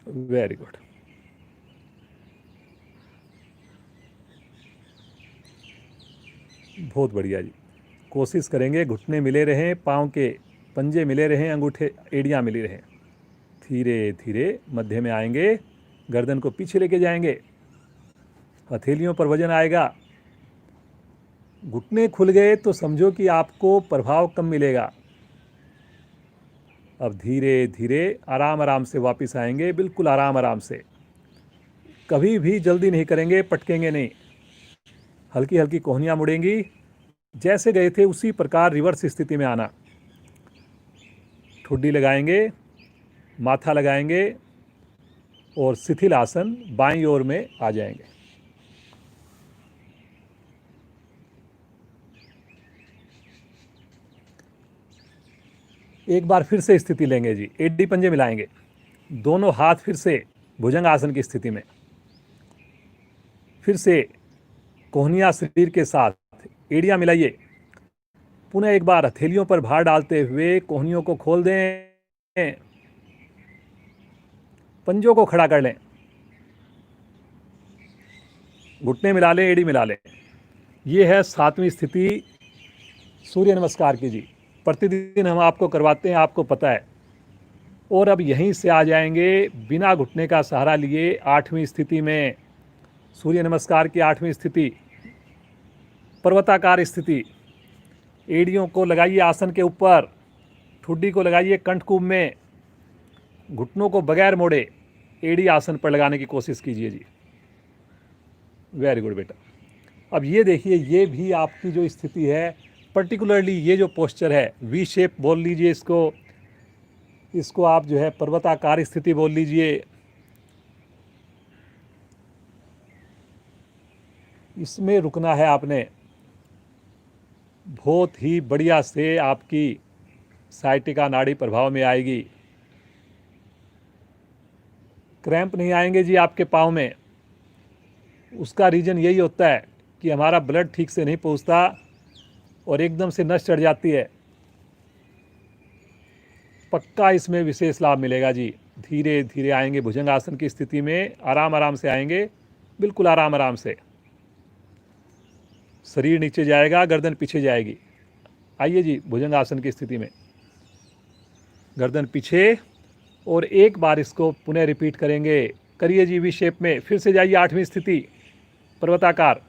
Very good. बहुत बढ़िया जी। कोशिश करेंगे घुटने मिले रहें, पाँव के पंजे मिले रहें, अंगूठे एड़ियाँ मिली रहें। धीरे धीरे मध्य में आएंगे, गर्दन को पीछे लेके जाएंगे, हथेलियों पर वजन आएगा। घुटने खुल गए तो समझो कि आपको प्रभाव कम मिलेगा। अब धीरे धीरे आराम आराम से वापस आएंगे, बिल्कुल आराम आराम से। कभी भी जल्दी नहीं करेंगे, पटकेंगे नहीं। हल्की हल्की कोहनियाँ मुड़ेंगी, जैसे गए थे उसी प्रकार रिवर्स स्थिति में आना। ठुड्डी लगाएंगे, माथा लगाएंगे और शिथिल आसन बाईं ओर में आ जाएंगे। एक बार फिर से स्थिति लेंगे जी, एड़ी पंजे मिलाएंगे, दोनों हाथ फिर से भुजंग आसन की स्थिति में। फिर से कोहनियाँ शरीर के साथ, एड़ियाँ मिलाइए। पुनः एक बार हथेलियों पर भार डालते हुए कोहनियों को खोल दें, पंजों को खड़ा कर लें, घुटने मिला लें, एड़ी मिला लें। ये है 7वीं स्थिति सूर्य नमस्कार की जी। प्रतिदिन हम आपको करवाते हैं, आपको पता है। और अब यहीं से आ जाएंगे बिना घुटने का सहारा लिए 8वीं स्थिति में। सूर्य नमस्कार की 8वीं स्थिति, पर्वताकार स्थिति। एड़ियों को लगाइए आसन के ऊपर, ठुड्डी को लगाइए कंठकूप में, घुटनों को बगैर मोड़े एड़ी आसन पर लगाने की कोशिश कीजिए जी। वेरी गुड बेटा। अब ये देखिए, ये भी आपकी जो स्थिति है, पर्टिकुलरली ये जो पोस्चर है, वी शेप बोल लीजिए इसको, इसको आप जो है पर्वताकार स्थिति बोल लीजिए। इसमें रुकना है आपने। बहुत ही बढ़िया से आपकी साइटिका नाड़ी प्रभाव में आएगी। क्रैम्प नहीं आएंगे जी आपके पाँव में। उसका रीज़न यही होता है कि हमारा ब्लड ठीक से नहीं पहुंचता और एकदम से नस चढ़ जाती है। पक्का इसमें विशेष लाभ मिलेगा जी। धीरे धीरे आएंगे भुजंगासन की स्थिति में, आराम आराम से आएंगे, बिल्कुल आराम आराम से। शरीर नीचे जाएगा, गर्दन पीछे जाएगी। आइए जी भुजंगासन की स्थिति में, गर्दन पीछे, और एक बार इसको पुनः रिपीट करेंगे। करिए जी वी शेप में, फिर से जाइए 8वीं स्थिति, पर्वताकार,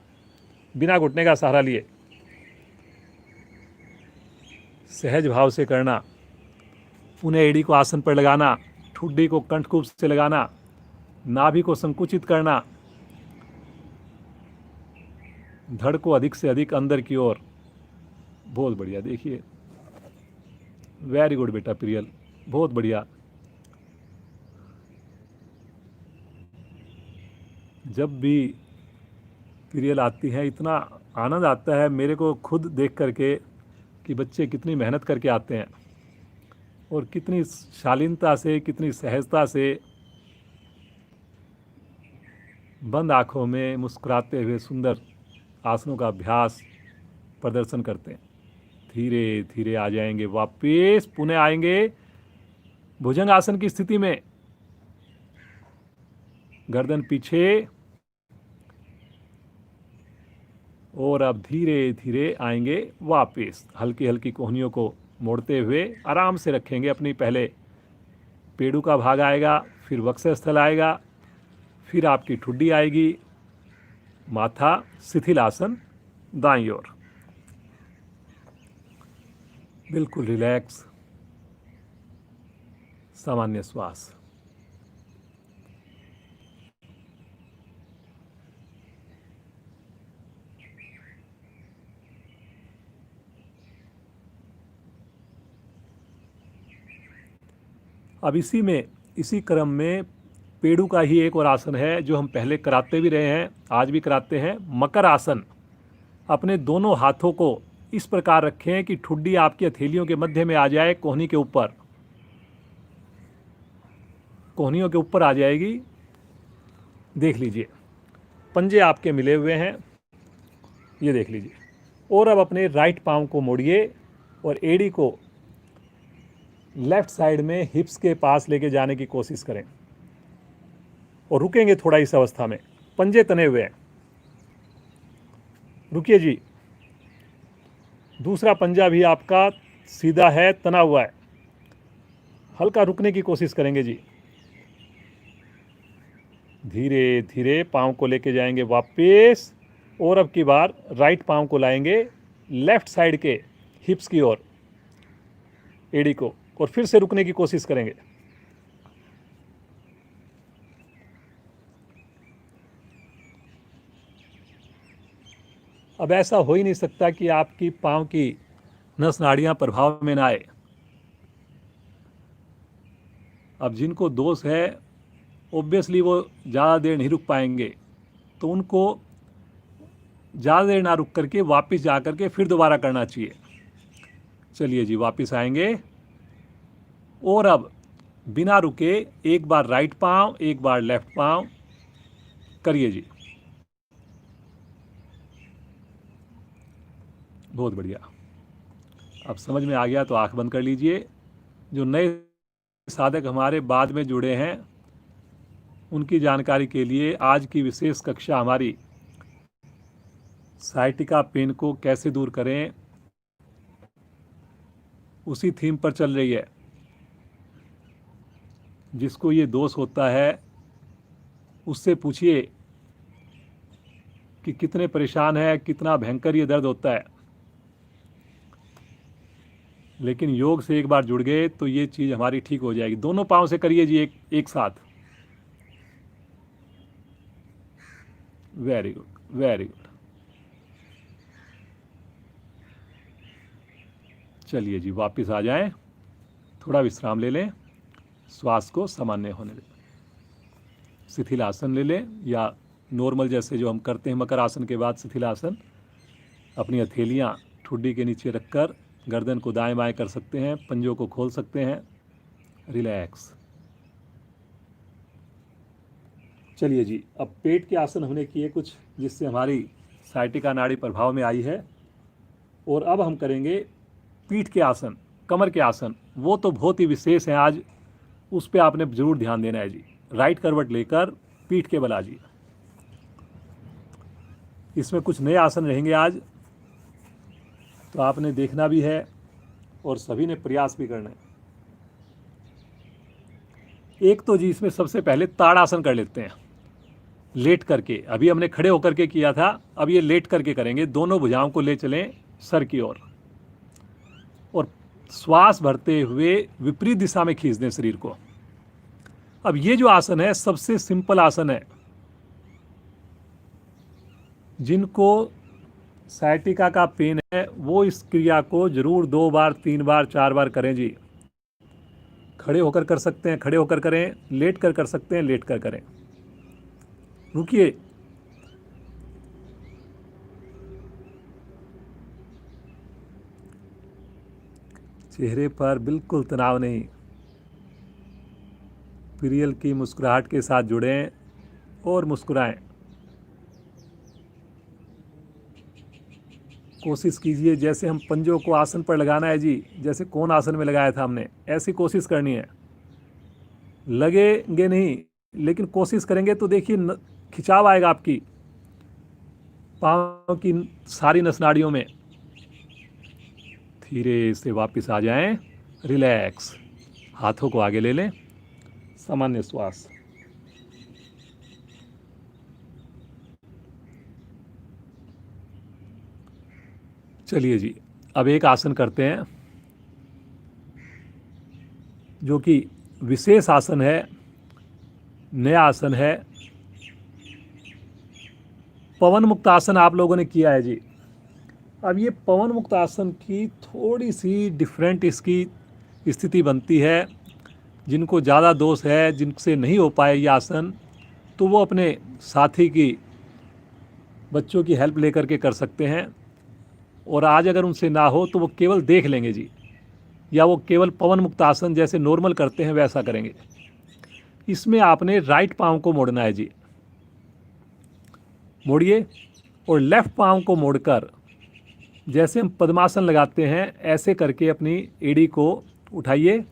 बिना घुटने का सहारा लिए। सहज भाव से करना। पुनः एड़ी को आसन पर लगाना, ठुड्डी को कंठकूप से लगाना, नाभि को संकुचित करना, धड़ को अधिक से अधिक अंदर की ओर। बहुत बढ़िया, देखिए, वेरी गुड बेटा प्रियल, बहुत बढ़िया। जब भी प्रियल आती है, इतना आनंद आता है मेरे को खुद देख करके कि बच्चे कितनी मेहनत करके आते हैं और कितनी शालीनता से, कितनी सहजता से, बंद आँखों में मुस्कुराते हुए सुंदर आसनों का अभ्यास प्रदर्शन करते हैं। धीरे धीरे आ जाएंगे वापस, पुनः आएंगे भुजंग आसन की स्थिति में, गर्दन पीछे, और अब धीरे धीरे आएंगे वापस। हल्की हल्की कोहनियों को मोड़ते हुए आराम से रखेंगे अपनी। पहले पेड़ू का भाग आएगा, फिर वक्षस्थल आएगा, फिर आपकी ठुड्डी आएगी, माथा शिथिल आसन दाईं ओर, बिल्कुल रिलैक्स, सामान्य श्वास। अब इसी क्रम में पेड़ू का ही एक और आसन है जो हम पहले कराते भी रहे हैं, आज भी कराते हैं, मकर आसन। अपने दोनों हाथों को इस प्रकार रखें कि ठुड्डी आपकी हथेलियों के मध्य में आ जाए, कोहनी के ऊपर, कोहनियों के ऊपर आ जाएगी। देख लीजिए, पंजे आपके मिले हुए हैं, ये देख लीजिए। और अब अपने राइट पाँव को मोड़िए और एड़ी को लेफ्ट साइड में हिप्स के पास लेके जाने की कोशिश करें और रुकेंगे थोड़ा इस अवस्था में। पंजे तने हुए हैं, रुकिए जी। दूसरा पंजा भी आपका सीधा है, तना हुआ है, हल्का रुकने की कोशिश करेंगे जी। धीरे धीरे पाँव को लेके जाएंगे वापस, और अब की बार राइट पाँव को लाएंगे लेफ्ट साइड के हिप्स की ओर, एड़ी को, और फिर से रुकने की कोशिश करेंगे। अब ऐसा हो ही नहीं सकता कि आपकी पाँव की नस नाड़ियाँ प्रभाव में ना आए। अब जिनको दोष है, ऑब्वियसली वो ज़्यादा देर नहीं रुक पाएंगे, तो उनको ज़्यादा देर ना रुक करके वापस जा करके फिर दोबारा करना चाहिए। चलिए जी, वापस आएंगे, और अब बिना रुके एक बार राइट पाँव, एक बार लेफ्ट पाँव करिए जी। बहुत बढ़िया। अब समझ में आ गया तो आंख बंद कर लीजिए। जो नए साधक हमारे बाद में जुड़े हैं, उनकी जानकारी के लिए आज की विशेष कक्षा हमारी साइटिका पेन को कैसे दूर करें, उसी थीम पर चल रही है। जिसको ये दोष होता है उससे पूछिए कि कितने परेशान है, कितना भयंकर ये दर्द होता है। लेकिन योग से एक बार जुड़ गए तो ये चीज़ हमारी ठीक हो जाएगी। दोनों पाँव से करिए जी, एक साथ। Very good, very good. चलिए जी, वापस आ जाएं, थोड़ा विश्राम ले लें, श्वास को सामान्य होने दें। शिथिल आसन ले लें, या नॉर्मल जैसे जो हम करते हैं मकर आसन के बाद शिथिल आसन। अपनी हथेलियाँ ठुड्डी के नीचे रखकर गर्दन को दाएं बाएं कर सकते हैं, पंजों को खोल सकते हैं। रिलैक्स। चलिए जी, अब पेट के आसन हमने किए कुछ, जिससे हमारी साइटिका नाड़ी प्रभाव में आई है। और अब हम करेंगे पीठ के आसन, कमर के आसन। वो तो बहुत ही विशेष हैं आज, उस पर आपने ज़रूर ध्यान देना है जी। राइट करवट लेकर पीठ के बल आ जी। इसमें कुछ नए आसन रहेंगे आज, तो आपने देखना भी है और सभी ने प्रयास भी करना है। एक तो जी इसमें सबसे पहले ताड़ासन कर लेते हैं, लेट करके। अभी हमने खड़े होकर के किया था, अब ये लेट करके करेंगे। दोनों भुजाओं को ले चलें सर की ओर, और श्वास भरते हुए विपरीत दिशा में खींच दें शरीर को। अब ये जो आसन है सबसे सिंपल आसन है। जिनको साइटिका का पेन है वो इस क्रिया को जरूर 2 बार 3 बार 4 बार करें जी। खड़े होकर कर सकते हैं, खड़े होकर करें, लेट कर सकते हैं, लेट कर करें। रुकिए। चेहरे पर बिल्कुल तनाव नहीं, प्रियल की मुस्कुराहट के साथ जुड़ें और मुस्कुराएं। कोशिश कीजिए जैसे हम पंजों को आसन पर लगाना है जी, जैसे कौन आसन में लगाया था हमने, ऐसी कोशिश करनी है। लगेंगे नहीं, लेकिन कोशिश करेंगे तो देखिए खिंचाव आएगा आपकी पाँव की सारी नस नाड़ियों में। धीरे से वापस आ जाएं, रिलैक्स। हाथों को आगे ले लें, सामान्य श्वास। चलिए जी, अब एक आसन करते हैं जो कि विशेष आसन है, नया आसन है। पवन मुक्त आसन आप लोगों ने किया है जी। अब ये पवन मुक्त आसन की थोड़ी सी डिफरेंट इसकी स्थिति बनती है। जिनको ज़्यादा दोष है, जिनसे नहीं हो पाए ये आसन, तो वो अपने साथी की, बच्चों की हेल्प लेकर के कर सकते हैं। और आज अगर उनसे ना हो तो वो केवल देख लेंगे जी, या वो केवल पवन मुक्त आसन जैसे नॉर्मल करते हैं वैसा करेंगे। इसमें आपने राइट पाँव को मोड़ना है जी, मोड़िए। और लेफ्ट पाँव को मोड़कर जैसे हम पद्मासन लगाते हैं ऐसे करके अपनी एड़ी को उठाइए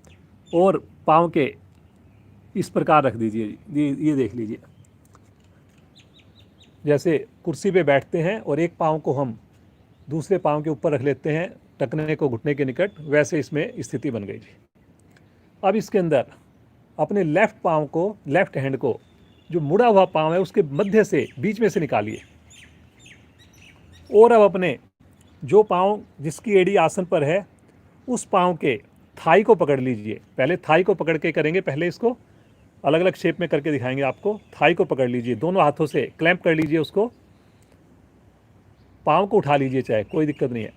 और पाँव के इस प्रकार रख दीजिए जी। ये देख लीजिए, जैसे कुर्सी पे बैठते हैं और एक पाँव को हम दूसरे पाँव के ऊपर रख लेते हैं, टखने को घुटने के निकट, वैसे इसमें स्थिति बन गई जी। अब इसके अंदर अपने लेफ्ट पाँव को, लेफ्ट हैंड को, जो मुड़ा हुआ पाँव है उसके मध्य से, बीच में से निकालिए। और अब अपने जो पाँव जिसकी एड़ी आसन पर है उस पाँव के थाई को पकड़ लीजिए। पहले थाई को पकड़ के करेंगे, पहले इसको अलग अलग शेप में करके दिखाएंगे आपको। थाई को पकड़ लीजिए, दोनों हाथों से क्लैंप कर लीजिए उसको, पाँव को उठा लीजिए चाहे, कोई दिक्कत नहीं है।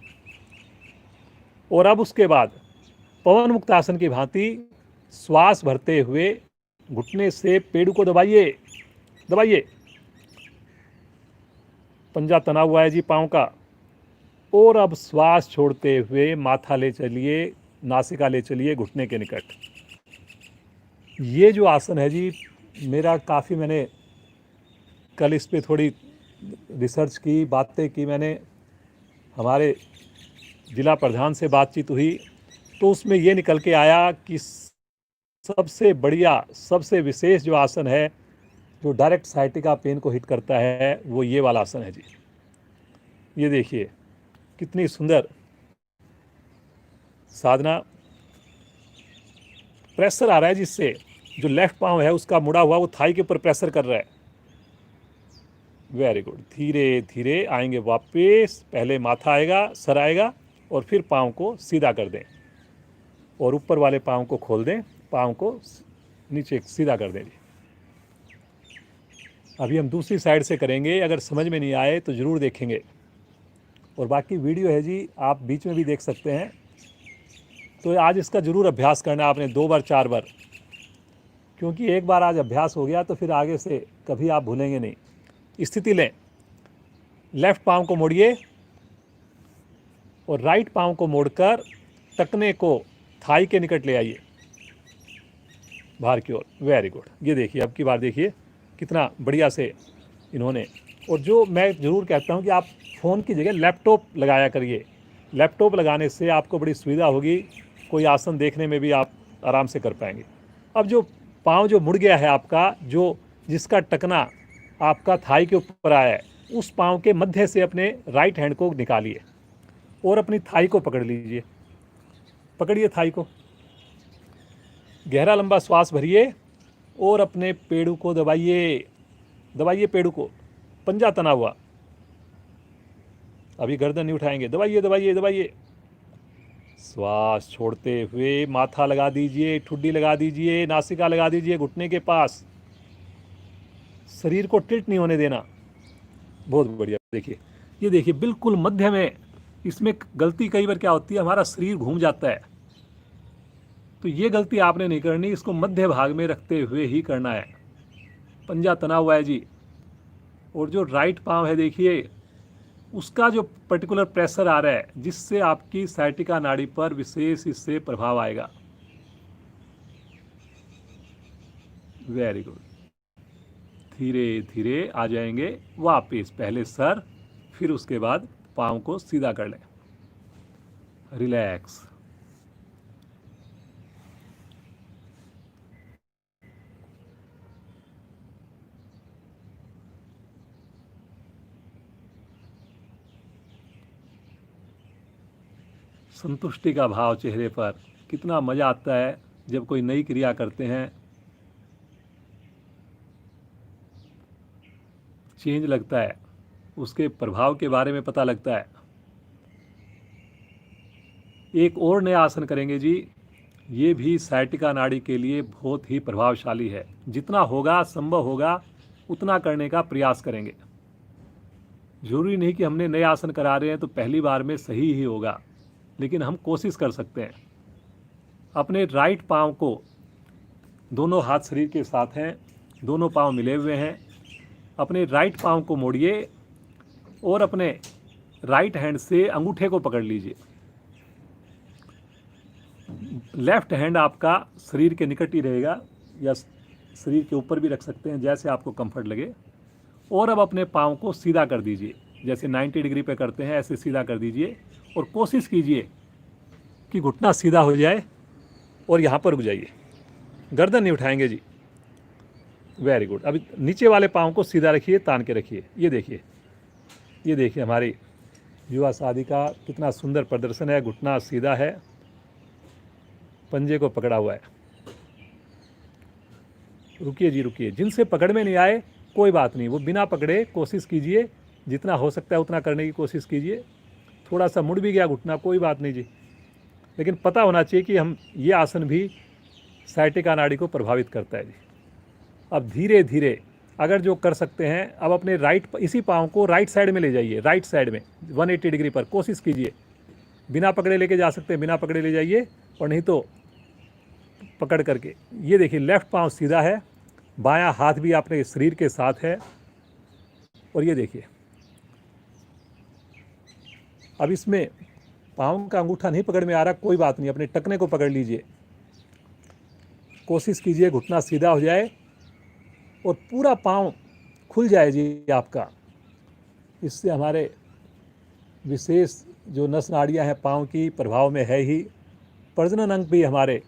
और अब उसके बाद पवन मुक्त आसन की भांति श्वास भरते हुए घुटने से पेड़ को दबाइए, दबाइए। पंजा तना हुआ है जी पाँव का। और अब श्वास छोड़ते हुए माथा ले चलिए, नासिका ले चलिए घुटने के निकट। ये जो आसन है जी, मेरा काफ़ी, मैंने कल इस पे थोड़ी रिसर्च की, बातें की मैंने, हमारे जिला प्रधान से बातचीत हुई, तो उसमें ये निकल के आया कि सबसे बढ़िया, सबसे विशेष जो आसन है जो डायरेक्ट साइटिका पेन को हिट करता है वो ये वाला आसन है जी। ये देखिए कितनी सुंदर साधना। प्रेशर आ रहा है जिससे जो लेफ्ट पाँव है उसका मुड़ा हुआ वो थाई के ऊपर प्रेशर कर रहा है। Very good. धीरे धीरे आएंगे वापस, पहले माथा आएगा, सर आएगा और फिर पाँव को सीधा कर दें। और ऊपर वाले पाँव को खोल दें, पाँव को नीचे सीधा कर दें जी। अभी हम दूसरी साइड से करेंगे, अगर समझ में नहीं आए तो ज़रूर देखेंगे, और बाकी वीडियो है जी, आप बीच में भी देख सकते हैं। तो आज इसका ज़रूर अभ्यास करना आपने 2 बार 4 बार, क्योंकि एक बार आज अभ्यास हो गया तो फिर आगे से कभी आप भूलेंगे नहीं। स्थिति लें, लेफ़्ट पाँव को मोड़िए और राइट पाँव को मोड़कर टखने को थाई के निकट ले आइए, बाहर की ओर। Very good. ये देखिए, अब की बार देखिए कितना बढ़िया से इन्होंने। और जो मैं ज़रूर कहता हूँ कि आप फ़ोन की जगह लैपटॉप लगाया करिए। लैपटॉप लगाने से आपको बड़ी सुविधा होगी, कोई आसन देखने में भी आप आराम से कर पाएंगे। अब जो पाँव जो मुड़ गया है आपका, जो जिसका टकना आपका थाई के ऊपर आया है, उस पाँव के मध्य से अपने राइट हैंड को निकालिए और अपनी थाई को पकड़ लीजिए। पकड़िए थाई को, गहरा लंबा श्वास भरिए और अपने पेड़ू को दबाइए, दबाइए पेड़ू को, पंजा तना हुआ। अभी गर्दन नहीं उठाएंगे, दबाइए दबाइए दबाइए। श्वास छोड़ते हुए माथा लगा दीजिए, ठुड्डी लगा दीजिए, नासिका लगा दीजिए घुटने के पास। शरीर को टिल्ट नहीं होने देना। बहुत बढ़िया। देखिए, ये देखिए बिल्कुल मध्य में। इसमें गलती कई बार क्या होती है, हमारा शरीर घूम जाता है, तो ये गलती आपने नहीं करनी, इसको मध्य भाग में रखते हुए ही करना है। पंजा तना हुआ है जी, और जो राइट पाँव है देखिए, उसका जो पर्टिकुलर प्रेशर आ रहा है, जिससे आपकी साइटिका नाड़ी पर विशेष इससे प्रभाव आएगा। Very good. धीरे धीरे आ जाएंगे वापस, पहले सर, फिर उसके बाद पाँव को सीधा कर लें। रिलैक्स। संतुष्टि का भाव चेहरे पर। कितना मज़ा आता है जब कोई नई क्रिया करते हैं, चेंज लगता है, उसके प्रभाव के बारे में पता लगता है। एक और नया आसन करेंगे जी, ये भी साइटिका नाड़ी के लिए बहुत ही प्रभावशाली है। जितना होगा, संभव होगा, उतना करने का प्रयास करेंगे। जरूरी नहीं कि हमने नए आसन करा रहे हैं तो पहली बार में सही ही होगा, लेकिन हम कोशिश कर सकते हैं। अपने राइट पाँव को, दोनों हाथ शरीर के साथ हैं, दोनों पाँव मिले हुए हैं, अपने राइट पाँव को मोड़िए और अपने राइट हैंड से अंगूठे को पकड़ लीजिए। लेफ्ट हैंड आपका शरीर के निकट ही रहेगा, या शरीर के ऊपर भी रख सकते हैं, जैसे आपको कंफर्ट लगे। और अब अपने पाँव को सीधा कर दीजिए, जैसे 90 डिग्री पे करते हैं ऐसे सीधा कर दीजिए, और कोशिश कीजिए कि घुटना सीधा हो जाए और यहाँ पर रुक जाइए। गर्दन नहीं उठाएंगे जी। Very good. अभी नीचे वाले पाँव को सीधा रखिए, तान के रखिए। ये देखिए, ये देखिए हमारी युवा शादी का कितना सुंदर प्रदर्शन है। घुटना सीधा है, पंजे को पकड़ा हुआ है। रुकिए जी, रुकिए। जिनसे पकड़ में नहीं आए कोई बात नहीं, वो बिना पकड़े कोशिश कीजिए, जितना हो सकता है उतना करने की कोशिश कीजिए। थोड़ा सा मुड़ भी गया घुटना, कोई बात नहीं जी, लेकिन पता होना चाहिए कि हम ये आसन भी साइटिका नाड़ी को प्रभावित करता है जी। अब धीरे धीरे अगर जो कर सकते हैं, अब अपने इसी पाँव को राइट साइड में ले जाइए, राइट साइड में 180 डिग्री पर कोशिश कीजिए। बिना पकड़े लेके जा सकते हैं, बिना पकड़े ले जाइए, और नहीं तो पकड़ करके। ये देखिए, लेफ्ट पाँव सीधा है, बायां हाथ भी आपके शरीर के साथ है, और ये देखिए। अब इसमें पाँव का अंगूठा नहीं पकड़ में आ रहा, कोई बात नहीं, अपने टखने को पकड़ लीजिए। कोशिश कीजिए घुटना सीधा हो जाए और पूरा पाँव खुल जाए जी आपका। इससे हमारे विशेष जो नस नाड़ियाँ हैं पाँव की प्रभाव में है ही, प्रजनन अंग भी हमारे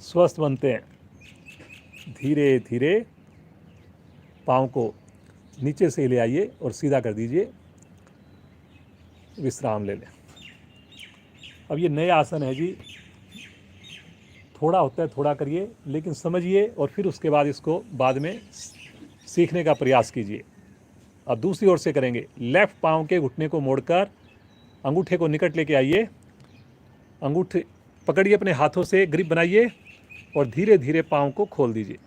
स्वस्थ बनते हैं। धीरे धीरे पाँव को नीचे से ले आइए और सीधा कर दीजिए। विश्राम ले लें। अब ये नया आसन है जी, थोड़ा होता है थोड़ा करिए, लेकिन समझिए और फिर उसके बाद इसको बाद में सीखने का प्रयास कीजिए। अब दूसरी ओर से करेंगे। लेफ्ट पाँव के घुटने को मोड़कर अंगूठे को निकट लेके आइए अंगूठे पकड़िए, अपने हाथों से ग्रिप बनाइए और धीरे धीरे पाँव को खोल दीजिए।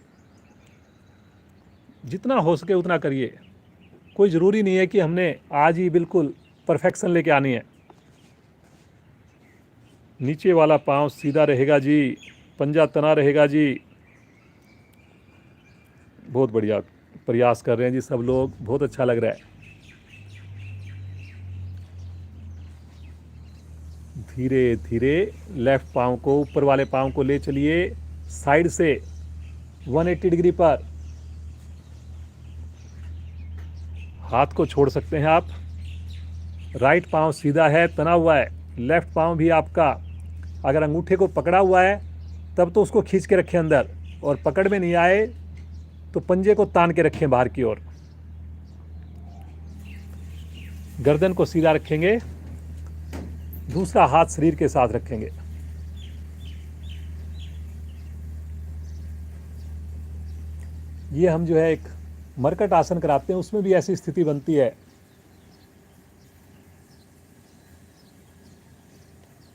जितना हो सके उतना करिए। कोई ज़रूरी नहीं है कि हमने आज ही बिल्कुल परफेक्शन लेके आनी है। नीचे वाला पाँव सीधा रहेगा जी, पंजा तना रहेगा जी। बहुत बढ़िया प्रयास कर रहे हैं जी सब लोग, बहुत अच्छा लग रहा है। धीरे धीरे लेफ्ट पाँव को, ऊपर वाले पाँव को ले चलिए साइड से 180 डिग्री पर। हाथ को छोड़ सकते हैं आप। राइट पाँव सीधा है, तना हुआ है। लेफ्ट पाँव भी आपका अगर अंगूठे को पकड़ा हुआ है तब तो उसको खींच के रखें अंदर, और पकड़ में नहीं आए तो पंजे को तान के रखें बाहर की ओर। गर्दन को सीधा रखेंगे, दूसरा हाथ शरीर के साथ रखेंगे। ये हम जो है एक मरकट आसन कराते हैं, उसमें भी ऐसी स्थिति बनती है।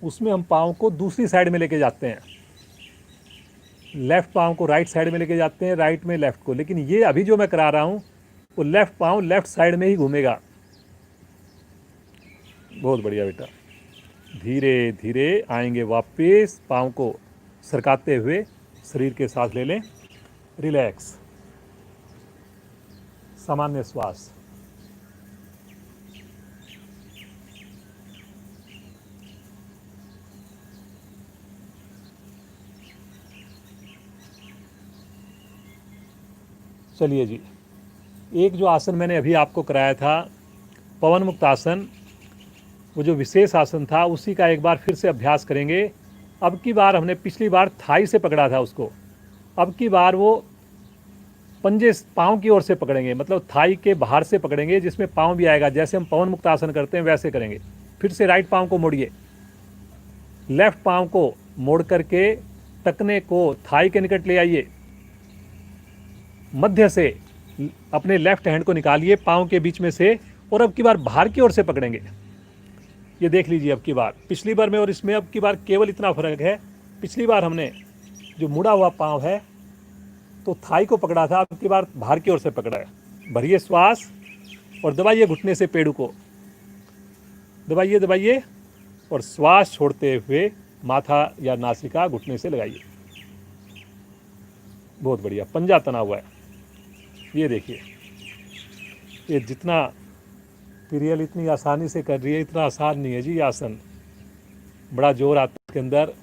उसमें हम पाँव को दूसरी साइड में लेके जाते हैं। लेफ्ट पाँव को राइट साइड में लेके जाते हैं, राइट में लेफ्ट को। लेकिन ये अभी जो मैं करा रहा हूँ वो लेफ्ट पाँव लेफ्ट साइड में ही घूमेगा। बहुत बढ़िया बेटा। धीरे धीरे आएंगे वापस, पाँव को सरकाते हुए शरीर के साथ ले लें। रिलैक्स, सामान्य श्वास। चलिए जी, एक जो आसन मैंने अभी आपको कराया था पवन मुक्त आसन, वो जो विशेष आसन था उसी का एक बार फिर से अभ्यास करेंगे। अब की बार हमने पिछली बार थाई से पकड़ा था उसको, अब की बार वो पंजे पाँव की ओर से पकड़ेंगे, मतलब थाई के बाहर से पकड़ेंगे, जिसमें पाँव भी आएगा। जैसे हम पवन मुक्त आसन करते हैं वैसे करेंगे। फिर से राइट पाँव को मोड़िए, लेफ्ट पाँव को मोड़ करके टखने को थाई के निकट ले आइए। मध्य से अपने लेफ्ट हैंड को निकालिए पाँव के बीच में से, और अब की बार बाहर की ओर से पकड़ेंगे। ये देख लीजिए, अब की बार पिछली बार में और इसमें अब की बार केवल इतना फर्क है। पिछली बार हमने जो मुड़ा हुआ पाँव है तो थाई को पकड़ा था, अब की बार बाहर की ओर से पकड़ा है। भरिए श्वास और दबाइए घुटने से पेड़ों को, दबाइए दबाइए, और श्वास छोड़ते हुए माथा या नासिका घुटने से लगाइए। बहुत बढ़िया, पंजा तना हुआ है। ये देखिए, ये जितना प्रियल इतनी आसानी से कर रही है, इतना आसान नहीं है जी ये आसन। बड़ा जोर आता है इसके अंदर,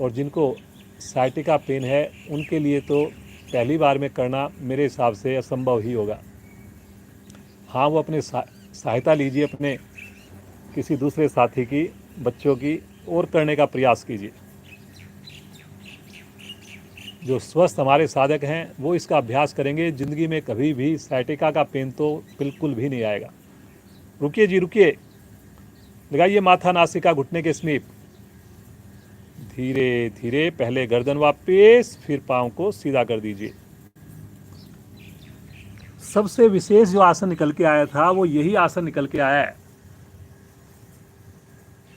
और जिनको साइटिका पेन है उनके लिए तो पहली बार में करना मेरे हिसाब से असंभव ही होगा। हाँ, वो अपने सहायता लीजिए, अपने किसी दूसरे साथी की, बच्चों की, और करने का प्रयास कीजिए। जो स्वस्थ हमारे साधक हैं वो इसका अभ्यास करेंगे, ज़िंदगी में कभी भी साइटिका का पेन तो बिल्कुल भी नहीं आएगा। रुकिए जी, रुकिए, लगाइए माथा नासिका घुटने के समीप। धीरे धीरे पहले गर्दन वापस, फिर पाँव को सीधा कर दीजिए। सबसे विशेष जो आसन निकल के आया था वो यही आसन निकल के आया है।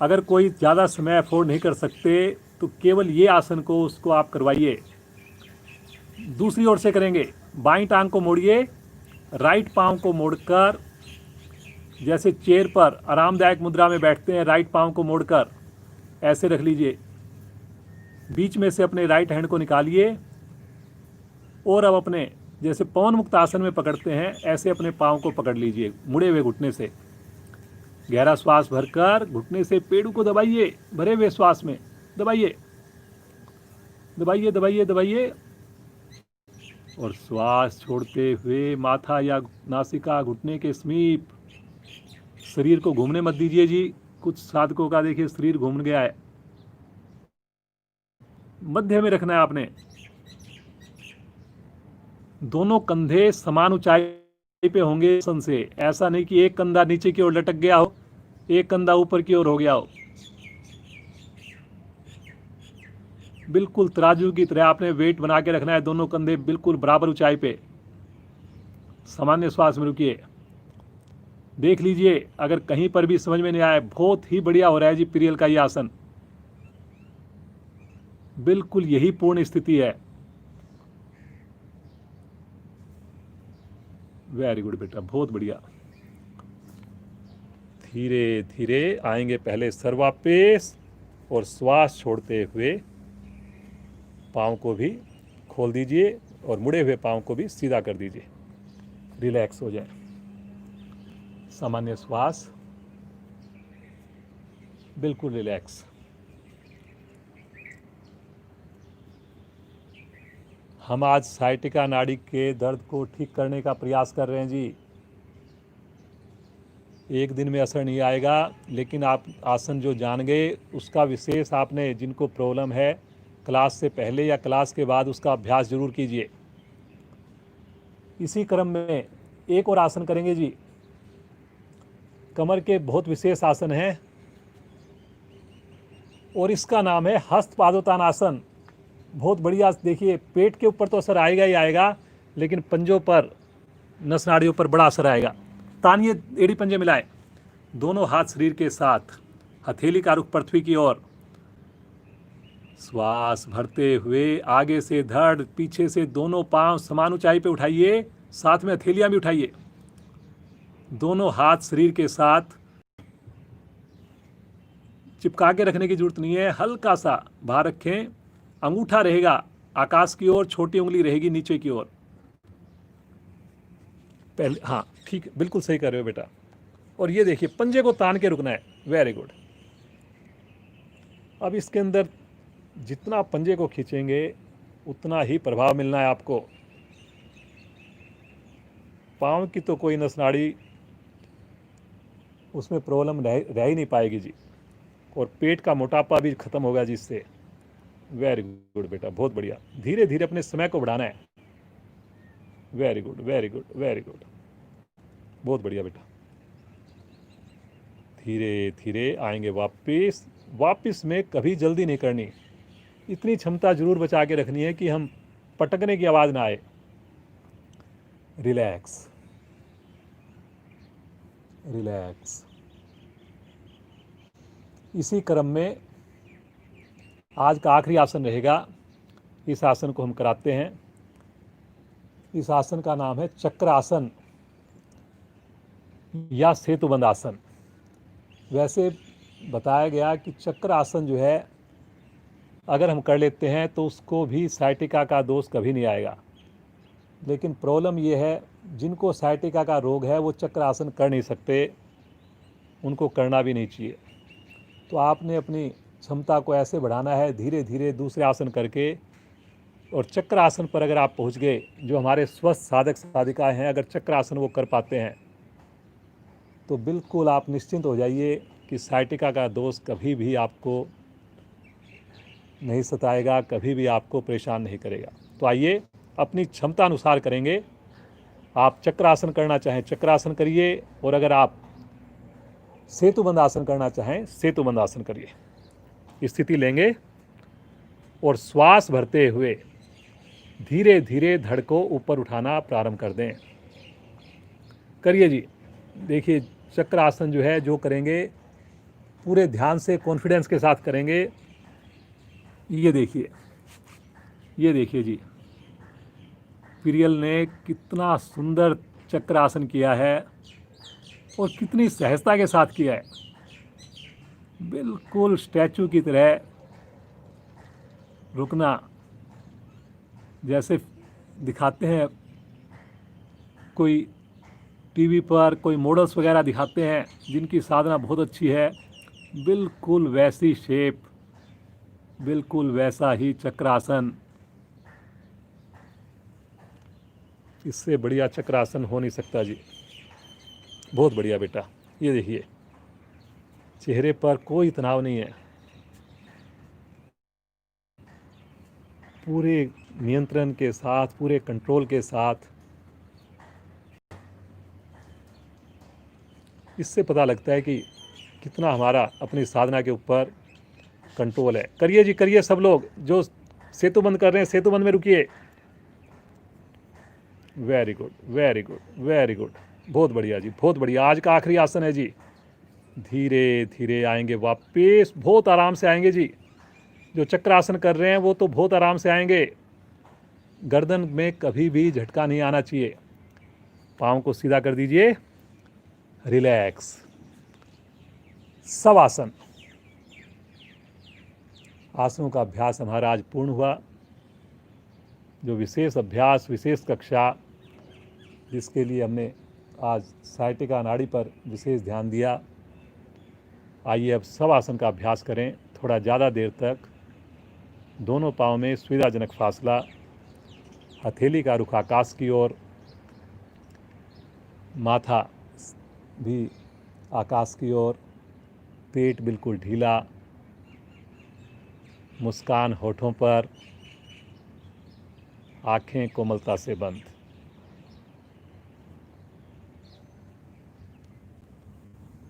अगर कोई ज़्यादा समय अफोर्ड नहीं कर सकते तो केवल ये आसन को उसको आप करवाइए। दूसरी ओर से करेंगे। बाईं टांग को मोड़िए, राइट पाँव को मोड़कर, जैसे चेयर पर आरामदायक मुद्रा में बैठते हैं, राइट पाँव को मोड़कर ऐसे रख लीजिए। बीच में से अपने राइट हैंड को निकालिए, और अब अपने जैसे पवन मुक्त आसन में पकड़ते हैं ऐसे अपने पाँव को पकड़ लीजिए मुड़े हुए घुटने से। गहरा श्वास भरकर घुटने से पेड़ों को दबाइए, भरे हुए श्वास में दबाइए दबाइए दबाइए दबाइए, और श्वास छोड़ते हुए माथा या नासिका घुटने के समीप। शरीर को घूमने मत दीजिए जी। कुछ साधकों का देखिए शरीर घूम गया है। मध्य में रखना है आपने। दोनों कंधे समान ऊंचाई पे होंगे सन से। ऐसा नहीं कि एक कंधा नीचे की ओर लटक गया हो, एक कंधा ऊपर की ओर हो गया हो। बिल्कुल तराजू की तरह आपने वेट बना के रखना है। दोनों कंधे बिल्कुल बराबर ऊंचाई पे। सामान्य श्वास में रुकिए। देख लीजिए, अगर कहीं पर भी समझ में नहीं आया, बहुत ही बढ़िया हो रहा है जी पीरियल का ये आसन, बिल्कुल यही पूर्ण स्थिति है। वेरी गुड बेटा, बहुत बढ़िया। धीरे धीरे आएंगे पहले सर वापस, और श्वास छोड़ते हुए पाँव को भी खोल दीजिए और मुड़े हुए पाँव को भी सीधा कर दीजिए, रिलैक्स हो जाए। सामान्य श्वास, बिल्कुल रिलैक्स। हम आज साइटिका नाड़ी के दर्द को ठीक करने का प्रयास कर रहे हैं जी। एक दिन में असर नहीं आएगा, लेकिन आप आसन जो जान गए उसका विशेष आपने, जिनको प्रॉब्लम है, क्लास से पहले या क्लास के बाद उसका अभ्यास जरूर कीजिए। इसी क्रम में एक और आसन करेंगे जी। कमर के बहुत विशेष आसन है और इसका नाम है हस्त पादोत्तान आसन। बहुत बढ़िया। देखिए, पेट के ऊपर तो असर आएगा ही आएगा, लेकिन पंजों पर, नस नाड़ियों पर बड़ा असर आएगा। तानिए, एड़ी पंजे मिलाए, दोनों हाथ शरीर के साथ, हथेली का रुख पृथ्वी की ओर। श्वास भरते हुए आगे से धड़, पीछे से दोनों पांव समान ऊंचाई पे उठाइए, साथ में हथेलियां भी उठाइए। दोनों हाथ शरीर के साथ चिपका के रखने की जरूरत नहीं है, हल्का सा बाहर रखें। अंगूठा रहेगा आकाश की ओर, छोटी उंगली रहेगी नीचे की ओर। पहले, हाँ ठीक, बिल्कुल सही कर रहे हो बेटा। और ये देखिए, पंजे को तान के रुकना है। Very good. अब इसके अंदर जितना पंजे को खींचेंगे उतना ही प्रभाव मिलना है आपको। पाँव की तो कोई नस नाड़ी, उसमें प्रॉब्लम रह ही नहीं पाएगी जी। और पेट का मोटापा भी खत्म होगा जी इससे। वेरी गुड बेटा, बहुत बढ़िया। धीरे धीरे अपने समय को बढ़ाना है। Very good, very good, very good, बहुत बढ़िया बेटा। धीरे धीरे आएंगे वापिस। वापिस में कभी जल्दी नहीं करनी, इतनी क्षमता जरूर बचा के रखनी है कि हम पटकने की आवाज़ ना आए। Relax, relax. इसी क्रम में आज का आखिरी आसन रहेगा। इस आसन को हम कराते हैं। इस आसन का नाम है चक्रासन या सेतुबंध आसन। वैसे बताया गया कि चक्र आसन जो है, अगर हम कर लेते हैं तो उसको भी साइटिका का दोष कभी नहीं आएगा। लेकिन प्रॉब्लम ये है, जिनको साइटिका का रोग है वो चक्र आसन कर नहीं सकते, उनको करना भी नहीं चाहिए। तो आपने अपनी क्षमता को ऐसे बढ़ाना है, धीरे धीरे दूसरे आसन करके। और चक्र आसन पर अगर आप पहुंच गए, जो हमारे स्वस्थ साधक साधिकाएं हैं, अगर चक्र आसन वो कर पाते हैं, तो बिल्कुल आप निश्चिंत हो जाइए कि साइटिका का दोष कभी भी आपको नहीं सताएगा, कभी भी आपको परेशान नहीं करेगा। तो आइए अपनी क्षमता अनुसार करेंगे। आप चक्रासन करना चाहें चक्रासन करिए, और अगर आप सेतुबंध आसन करना चाहें सेतुबंध आसन करिए। स्थिति लेंगे और श्वास भरते हुए धीरे धीरे धड़ को ऊपर उठाना प्रारंभ कर दें। करिए जी। देखिए, चक्र आसन जो है, जो करेंगे पूरे ध्यान से, कॉन्फिडेंस के साथ करेंगे। ये देखिए, ये देखिए जी, पीरियल ने कितना सुंदर चक्र आसन किया है और कितनी सहजता के साथ किया है। बिल्कुल स्टैचू की तरह रुकना, जैसे दिखाते हैं कोई टीवी पर, कोई मॉडल्स वगैरह दिखाते हैं जिनकी साधना बहुत अच्छी है, बिल्कुल वैसी शेप, बिल्कुल वैसा ही चक्रासन। इससे बढ़िया चक्रासन हो नहीं सकता जी। बहुत बढ़िया बेटा। ये देखिए, चेहरे पर कोई तनाव नहीं है, पूरे नियंत्रण के साथ, पूरे कंट्रोल के साथ। इससे पता लगता है कि कितना हमारा अपनी साधना के ऊपर कंट्रोल है। करिए जी, करिए सब लोग। जो सेतुबंध कर रहे हैं, सेतुबंध में रुकिए। Very good, very good, very good, बहुत बढ़िया जी, बहुत बढ़िया। आज का आखिरी आसन है जी। धीरे धीरे आएंगे वापस, बहुत आराम से आएंगे जी। जो चक्रासन कर रहे हैं वो तो बहुत आराम से आएंगे। गर्दन में कभी भी झटका नहीं आना चाहिए। पाँव को सीधा कर दीजिए, रिलैक्स। सब आसन, आसनों का अभ्यास हमारा आज पूर्ण हुआ। जो विशेष अभ्यास, विशेष कक्षा जिसके लिए हमने आज साइटिका नाड़ी पर विशेष ध्यान दिया, आइए अब सब आसन का अभ्यास करें थोड़ा ज़्यादा देर तक। दोनों पाँव में सुविधाजनक फासला, हथेली का रुख आकाश की ओर, माथा भी आकाश की ओर, पेट बिल्कुल ढीला, मुस्कान होठों पर, आंखें कोमलता से बंद।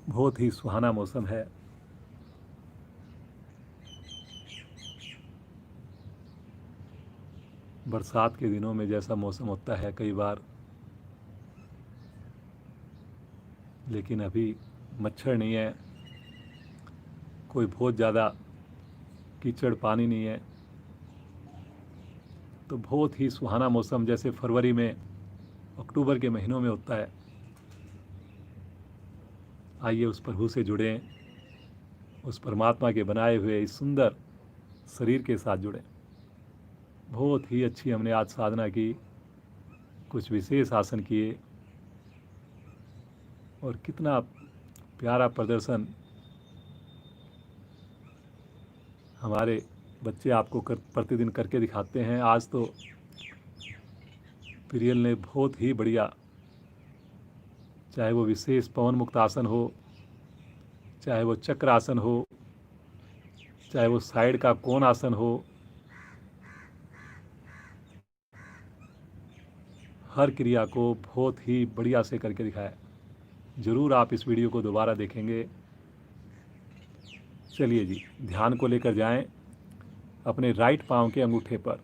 बहुत ही सुहाना मौसम है। बरसात के दिनों में जैसा मौसम होता है कई बार, लेकिन अभी मच्छर नहीं है, कोई बहुत ज़्यादा कीचड़ पानी नहीं है, तो बहुत ही सुहाना मौसम जैसे फरवरी में, अक्टूबर के महीनों में होता है। आइए उस प्रभु से जुड़ें, उस परमात्मा के बनाए हुए इस सुंदर शरीर के साथ जुड़ें। बहुत ही अच्छी हमने आज साधना की, कुछ विशेष आसन किए और कितना प्यारा प्रदर्शन हमारे बच्चे आपको प्रतिदिन करके दिखाते हैं। आज तो प्रियल ने बहुत ही बढ़िया, चाहे वो विशेष पवन मुक्त आसन हो, चाहे वो चक्र आसन हो, चाहे वो साइड का कोण आसन हो, हर क्रिया को बहुत ही बढ़िया से करके दिखाया। ज़रूर आप इस वीडियो को दोबारा देखेंगे। चलिए जी, ध्यान को लेकर जाएं अपने राइट पांव के अंगूठे पर।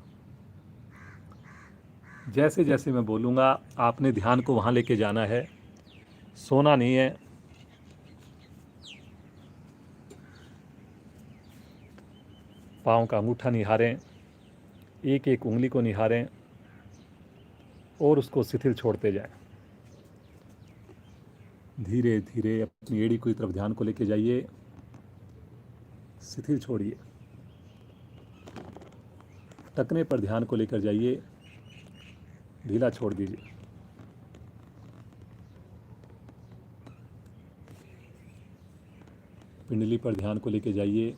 जैसे जैसे मैं बोलूँगा आपने ध्यान को वहाँ लेके जाना है, सोना नहीं है। पाँव का अंगूठा निहारें, एक एक उंगली को निहारें और उसको शिथिल छोड़ते जाएं। धीरे धीरे अपनी एड़ी की तरफ ध्यान को लेके जाइए, शिथिल छोड़िए। टकने पर ध्यान को लेकर जाइए, ढीला छोड़ दीजिए। पिंडली पर ध्यान को लेकर जाइए,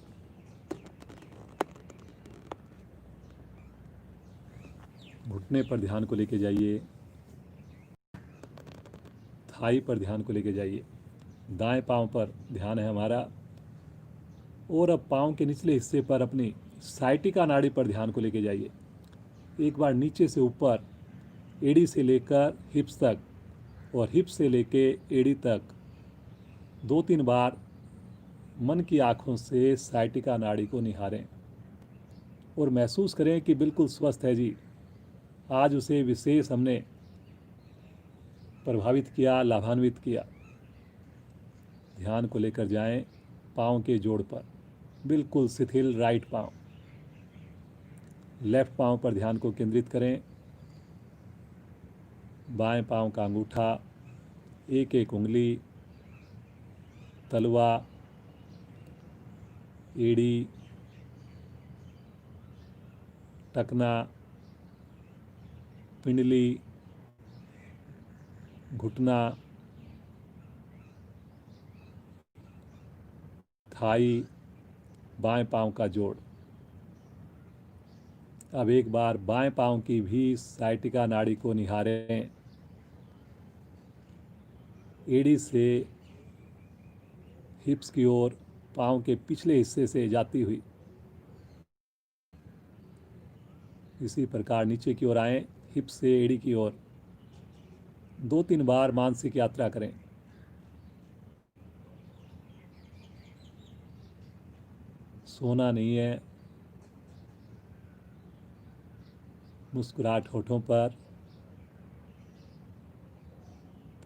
घुटने पर ध्यान को लेकर जाइए, थाई पर ध्यान को लेकर जाइए। दाएं पांव पर ध्यान है हमारा, और अब पांव के निचले हिस्से पर अपनी साइटिका नाड़ी पर ध्यान को लेकर जाइए। एक बार नीचे से ऊपर, एड़ी से लेकर हिप्स तक और हिप्स से लेके एड़ी तक 2-3 बार मन की आँखों से साइटिका नाड़ी को निहारें और महसूस करें कि बिल्कुल स्वस्थ है जी। आज उसे विशेष हमने प्रभावित किया, लाभान्वित किया। ध्यान को लेकर जाएं पाँव के जोड़ पर, बिल्कुल शिथिल राइट पाँव। लेफ्ट पाँव पर ध्यान को केंद्रित करें। बाएं पाँव का अंगूठा, एक एक उंगली, तलवा, एड़ी, टकना, पिंडली, घुटना, थाई, बाएं पाँव का जोड़। अब एक बार बाएं पाँव की भी साइटिका नाड़ी को निहारें, एड़ी से हिप्स की ओर, पाँव के पिछले हिस्से से जाती हुई। इसी प्रकार नीचे की ओर आएं, हिप्स से एड़ी की ओर 2-3 बार मानसिक यात्रा करें। सोना नहीं है, मुस्कुराहट होठों पर,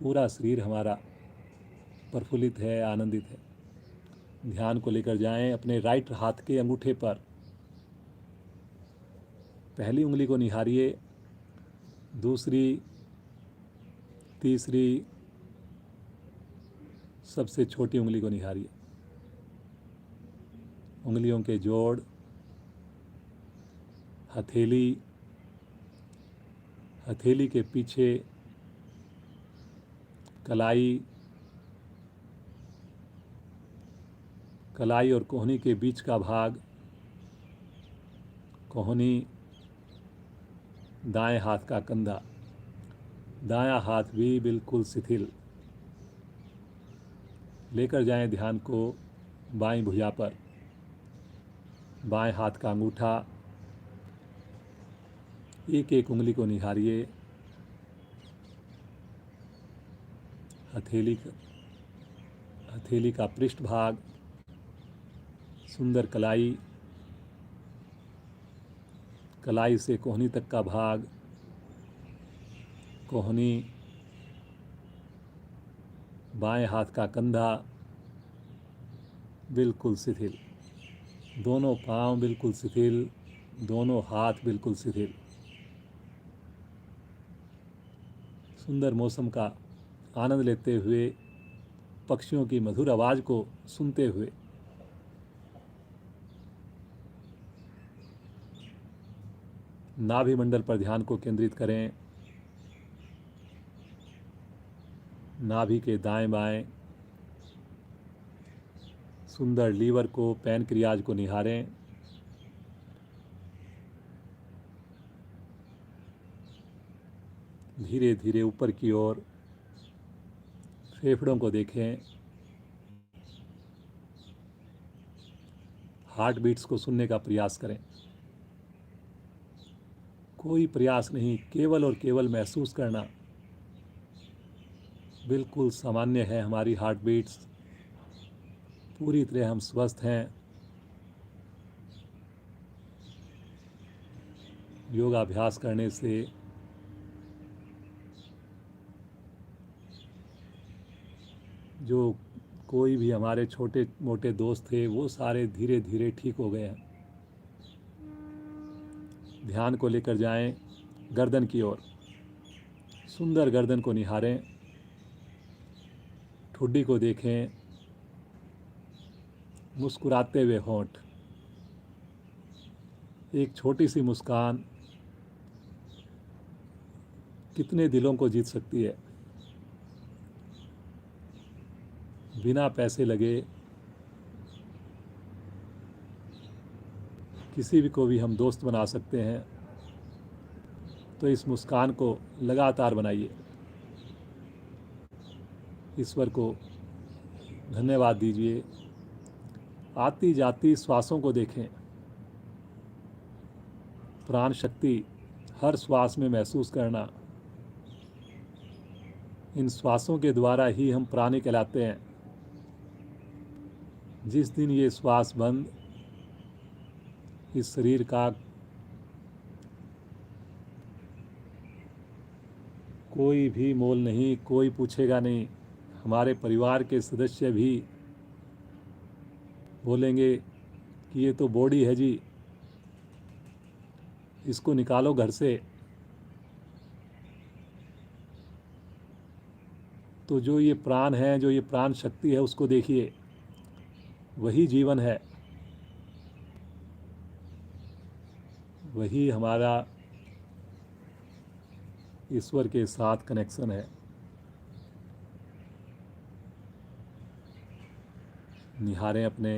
पूरा शरीर हमारा प्रफुल्लित है, आनंदित है। ध्यान को लेकर जाएं अपने राइट हाथ के अंगूठे पर। पहली उंगली को निहारिए, दूसरी, तीसरी, सबसे छोटी उंगली को निहारिए। उंगलियों के जोड़, हथेली, हथेली के पीछे कलाई, कलाई और कोहनी के बीच का भाग, कोहनी, दाएं हाथ का कंधा, दायां हाथ भी बिल्कुल शिथिल। लेकर जाएं ध्यान को बाईं भुजा पर। बाएं हाथ का अंगूठा, एक एक उंगली को निहारिए। हथेली का पृष्ठ भाग, सुंदर कलाई, कलाई से कोहनी तक का भाग, कोहनी, बाएं हाथ का कंधा बिल्कुल शिथिल, दोनों पांव बिल्कुल शिथिल, दोनों हाथ बिल्कुल शिथिल। सुंदर मौसम का आनंद लेते हुए, पक्षियों की मधुर आवाज़ को सुनते हुए नाभि मंडल पर ध्यान को केंद्रित करें। नाभि के दाएं बाएं सुंदर लीवर को, पैनक्रियाज को निहारें। धीरे धीरे ऊपर की ओर फेफड़ों को देखें। हार्ट बीट्स को सुनने का प्रयास करें। कोई प्रयास नहीं, केवल और केवल महसूस करना। बिल्कुल सामान्य है हमारी हार्ट बीट्स, पूरी तरह हम स्वस्थ हैं। योगाभ्यास करने से जो कोई भी हमारे छोटे मोटे दोस्त थे वो सारे धीरे धीरे ठीक हो गए हैं। ध्यान को लेकर जाएं गर्दन की ओर। सुंदर गर्दन को निहारें, ठुड्डी को देखें, मुस्कुराते हुए होंठ। एक छोटी सी मुस्कान कितने दिलों को जीत सकती है। बिना पैसे लगे किसी भी को भी हम दोस्त बना सकते हैं। तो इस मुस्कान को लगातार बनाइए। ईश्वर को धन्यवाद दीजिए। आती जाती श्वासों को देखें। प्राण शक्ति हर श्वास में महसूस करना। इन श्वासों के द्वारा ही हम प्राणी कहलाते हैं। जिस दिन ये श्वास बंद, इस शरीर का कोई भी मोल नहीं, कोई पूछेगा नहीं। हमारे परिवार के सदस्य भी बोलेंगे कि ये तो बॉडी है जी, इसको निकालो घर से। तो जो ये प्राण है, जो ये प्राण शक्ति है, उसको देखिए, वही जीवन है, वही हमारा ईश्वर के साथ कनेक्शन है। निहारें अपने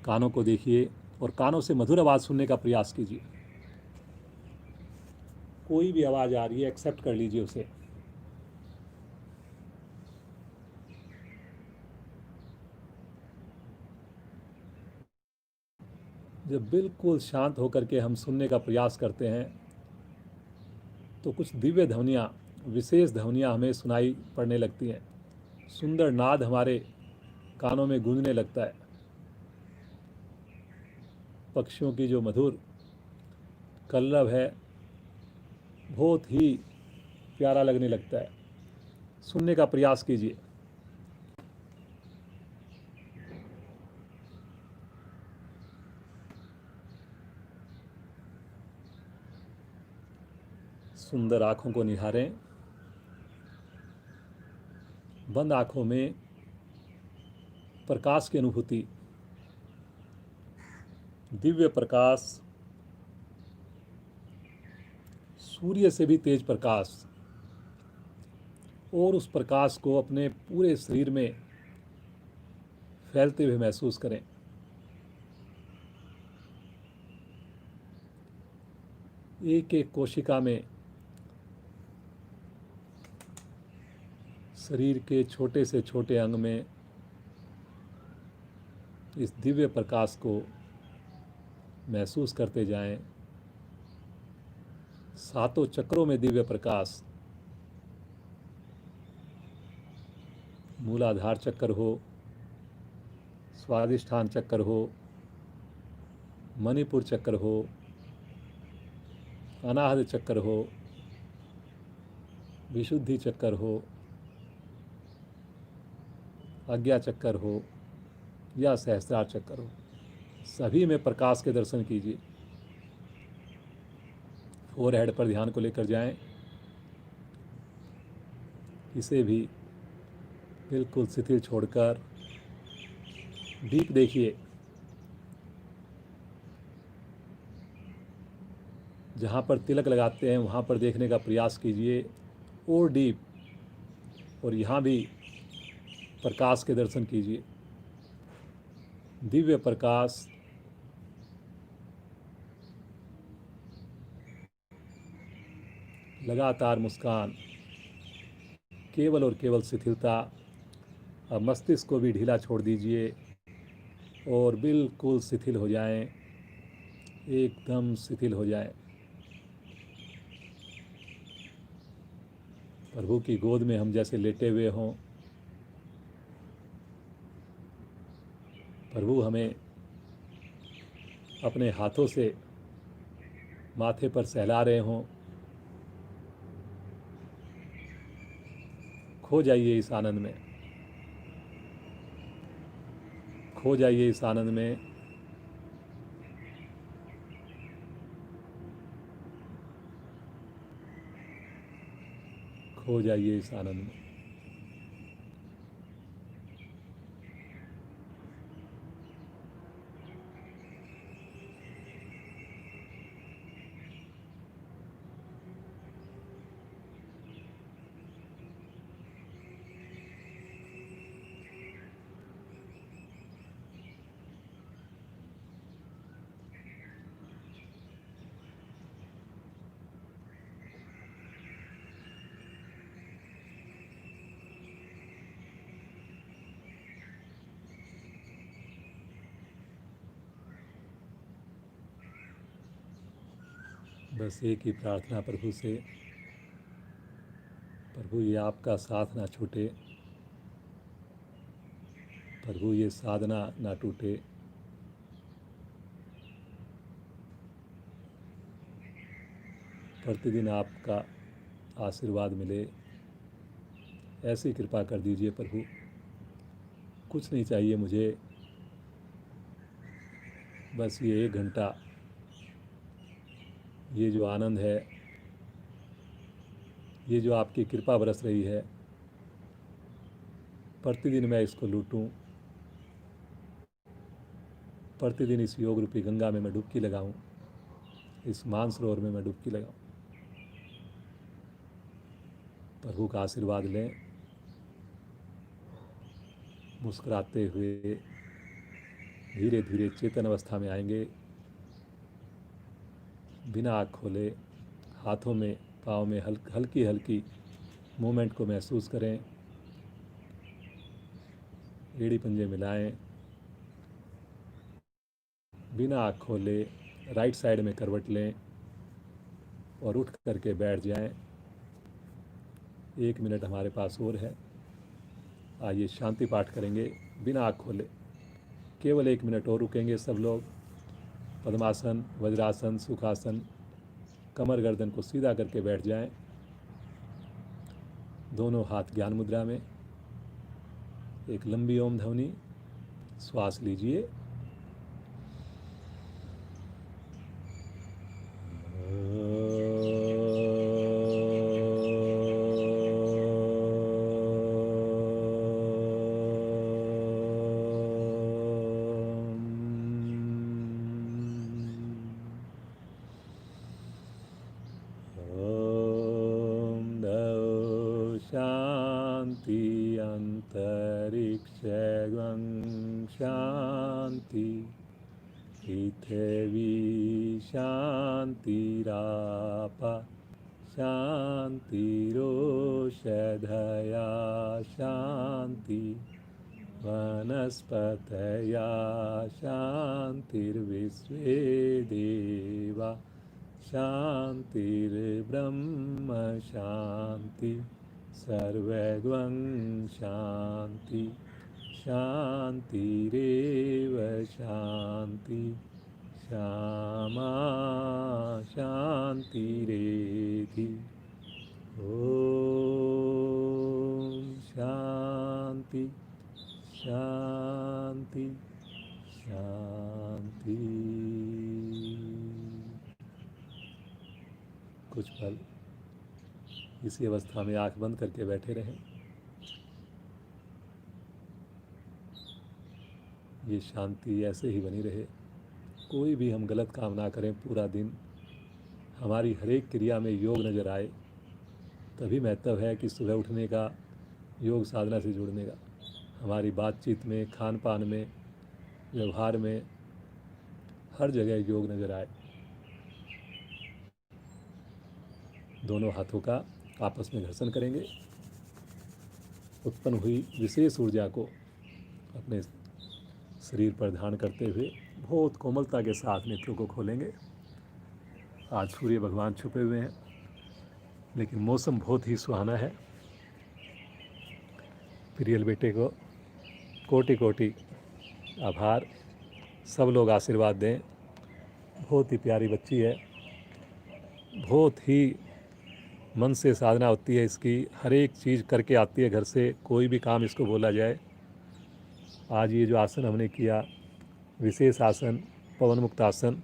कानों को, देखिए और कानों से मधुर आवाज़ सुनने का प्रयास कीजिए। कोई भी आवाज़ आ रही है, एक्सेप्ट कर लीजिए उसे। जब बिल्कुल शांत होकर के हम सुनने का प्रयास करते हैं तो कुछ दिव्य ध्वनियाँ, विशेष ध्वनियाँ हमें सुनाई पड़ने लगती हैं। सुंदर नाद हमारे कानों में गूंजने लगता है। पक्षियों की जो मधुर कलरव है, बहुत ही प्यारा लगने लगता है। सुनने का प्रयास कीजिए। सुंदर आँखों को निहारें। बंद आँखों में प्रकाश की अनुभूति, दिव्य प्रकाश, सूर्य से भी तेज प्रकाश, और उस प्रकाश को अपने पूरे शरीर में फैलते हुए महसूस करें। एक एक कोशिका में शरीर के छोटे से छोटे अंग में इस दिव्य प्रकाश को महसूस करते जाएं। सातों चक्रों में दिव्य प्रकाश, मूलाधार चक्र हो, स्वादिष्ठान चक्र हो, मणिपुर चक्र हो, अनाहत चक्र हो, विशुद्धि चक्र हो, आज्ञा चक्र हो या सहस्त्रार चक्र हो, सभी में प्रकाश के दर्शन कीजिए। फोरहेड पर ध्यान को लेकर जाएं। इसे भी बिल्कुल शिथिल छोड़कर डीप देखिए। जहाँ पर तिलक लगाते हैं वहाँ पर देखने का प्रयास कीजिए, और डीप, और यहाँ भी प्रकाश के दर्शन कीजिए। दिव्य प्रकाश, लगातार मुस्कान, केवल और केवल शिथिलता। अब मस्तिष्क को भी ढीला छोड़ दीजिए और बिल्कुल शिथिल हो जाएं, एकदम शिथिल हो जाएं। प्रभु की गोद में हम जैसे लेटे हुए हों। प्रभु हमें अपने हाथों से माथे पर सहला रहे हों। खो जाइए इस आनंद में, खो जाइए इस आनंद में। खो जाइए इस आनंद में। बस एक ही प्रार्थना प्रभु से, प्रभु ये आपका साथ ना छूटे, प्रभु ये साधना ना टूटे। प्रतिदिन आपका आशीर्वाद मिले, ऐसी कृपा कर दीजिए प्रभु। कुछ नहीं चाहिए मुझे, बस ये 1 घंटा, ये जो आनंद है, ये जो आपकी कृपा बरस रही है, प्रतिदिन मैं इसको लूटूं। प्रतिदिन इस योग रूपी गंगा में मैं डुबकी लगाऊं, इस मानसरोवर में मैं डुबकी लगाऊं। प्रभु का आशीर्वाद लें। मुस्कुराते हुए धीरे धीरे चेतन अवस्था में आएंगे। बिना आँख खोले हाथों में, पाँव में हल्की हल्की मूवमेंट को महसूस करें। एड़ी पंजे मिलाएं। बिना आँख खोले राइट साइड में करवट लें और उठ करके बैठ जाएं। 1 मिनट हमारे पास और है। आइए शांति पाठ करेंगे बिना आँख खोले। केवल 1 मिनट और रुकेंगे सब लोग। पद्मासन, वज्रासन, सुखासन, कमर गर्दन को सीधा करके बैठ जाएं। दोनों हाथ ज्ञान मुद्रा में, एक लंबी ओम ध्वनि, श्वास लीजिए। शांति अंतरिक्षं शांति पृथिवी शांतिराप शांतिरोषधया शांति वनस्पतया शांतिर्विश्वे देवा शांतिर्ब्रह्म शांति सर्वगं शांति शांतिरेव शांति श्यामा शांतिरेधि। ओम शांति शांति शांति। कुछ पल इसी अवस्था में आंख बंद करके बैठे रहें। ये शांति ऐसे ही बनी रहे। कोई भी हम गलत काम ना करें। पूरा दिन हमारी हर एक क्रिया में योग नज़र आए। तभी महत्व है कि सुबह उठने का, योग साधना से जुड़ने का। हमारी बातचीत में, खान पान में, व्यवहार में, हर जगह योग नज़र आए। दोनों हाथों का आपस में घर्षण करेंगे। उत्पन्न हुई विशेष ऊर्जा को अपने शरीर पर धारण करते हुए बहुत कोमलता के साथ नेत्रों को खोलेंगे। आज सूर्य भगवान छुपे हुए हैं, लेकिन मौसम बहुत ही सुहाना है। प्रियल बेटे को कोटि कोटि आभार। सब लोग आशीर्वाद दें। बहुत ही प्यारी बच्ची है। बहुत ही मन से साधना होती है इसकी। हर एक चीज़ करके आती है घर से। कोई भी काम इसको बोला जाए। आज ये जो आसन हमने किया, विशेष आसन, पवन मुक्त आसन,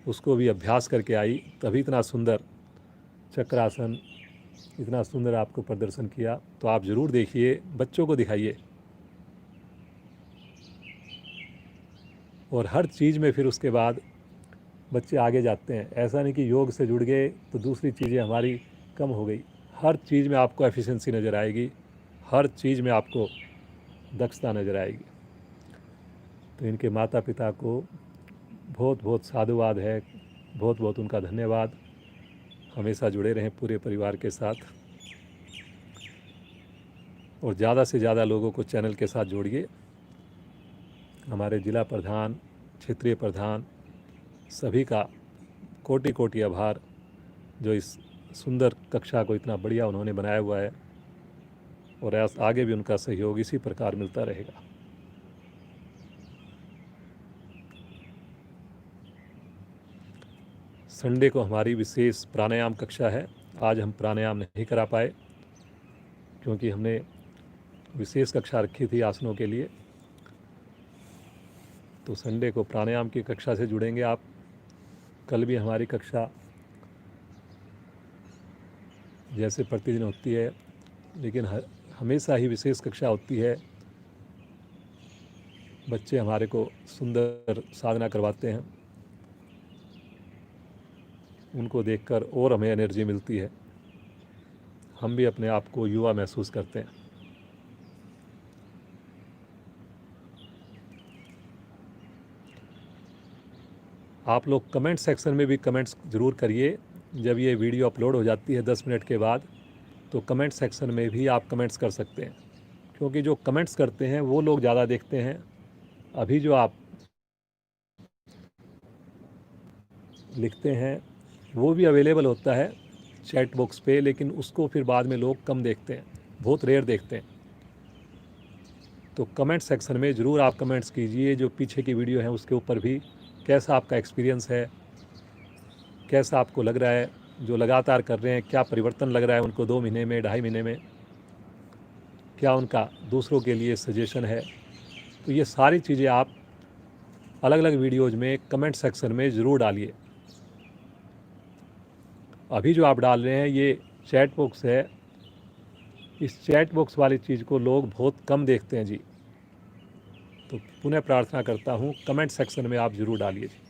उसको भी अभ्यास करके आई। तभी इतना सुंदर चक्रासन, इतना सुंदर आपको प्रदर्शन किया। तो आप ज़रूर देखिए, बच्चों को दिखाइए। और हर चीज़ में फिर उसके बाद बच्चे आगे जाते हैं। ऐसा नहीं कि योग से जुड़ गए तो दूसरी चीज़ें हमारी कम हो गई। हर चीज़ में आपको एफिशिएंसी नज़र आएगी। हर चीज़ में आपको दक्षता नज़र आएगी। तो इनके माता पिता को बहुत बहुत साधुवाद है। बहुत बहुत उनका धन्यवाद। हमेशा जुड़े रहें पूरे परिवार के साथ। और ज़्यादा से ज़्यादा लोगों को चैनल के साथ जोड़िए। हमारे जिला प्रधान, क्षेत्रीय प्रधान, सभी का कोटि कोटि आभार, जो इस सुंदर कक्षा को इतना बढ़िया उन्होंने बनाया हुआ है। और आगे भी उनका सहयोग इसी प्रकार मिलता रहेगा। संडे को हमारी विशेष प्राणायाम कक्षा है। आज हम प्राणायाम नहीं करा पाए क्योंकि हमने विशेष कक्षा रखी थी आसनों के लिए। तो संडे को प्राणायाम की कक्षा से जुड़ेंगे आप। कल भी हमारी कक्षा जैसे प्रतिदिन होती है, लेकिन हमेशा ही विशेष कक्षा होती है। बच्चे हमारे को सुंदर साधना करवाते हैं। उनको देखकर और हमें एनर्जी मिलती है। हम भी अपने आप को युवा महसूस करते हैं। आप लोग कमेंट सेक्शन में भी कमेंट्स ज़रूर करिए। जब ये वीडियो अपलोड हो जाती है 10 मिनट के बाद, तो कमेंट सेक्शन में भी आप कमेंट्स कर सकते हैं, क्योंकि जो कमेंट्स करते हैं वो लोग ज़्यादा देखते हैं। अभी जो आप लिखते हैं वो भी अवेलेबल होता है चैट बॉक्स पे, लेकिन उसको फिर बाद में लोग कम देखते हैं, बहुत रेयर देखते हैं। तो कमेंट सेक्शन में ज़रूर आप कमेंट्स कीजिए। जो पीछे की वीडियो है उसके ऊपर भी कैसा आपका एक्सपीरियंस है, कैसा आपको लग रहा है, जो लगातार कर रहे हैं, क्या परिवर्तन लग रहा है उनको 2 महीने में, 2.5 महीने में, क्या उनका दूसरों के लिए सजेशन है। तो ये सारी चीज़ें आप अलग अलग वीडियोज़ में कमेंट सेक्शन में ज़रूर डालिए। अभी जो आप डाल रहे हैं ये चैट बॉक्स है, इस चैट बॉक्स वाली चीज़ को लोग बहुत कम देखते हैं जी। तो पुनः प्रार्थना करता हूँ, कमेंट सेक्शन में आप ज़रूर डालिए जी।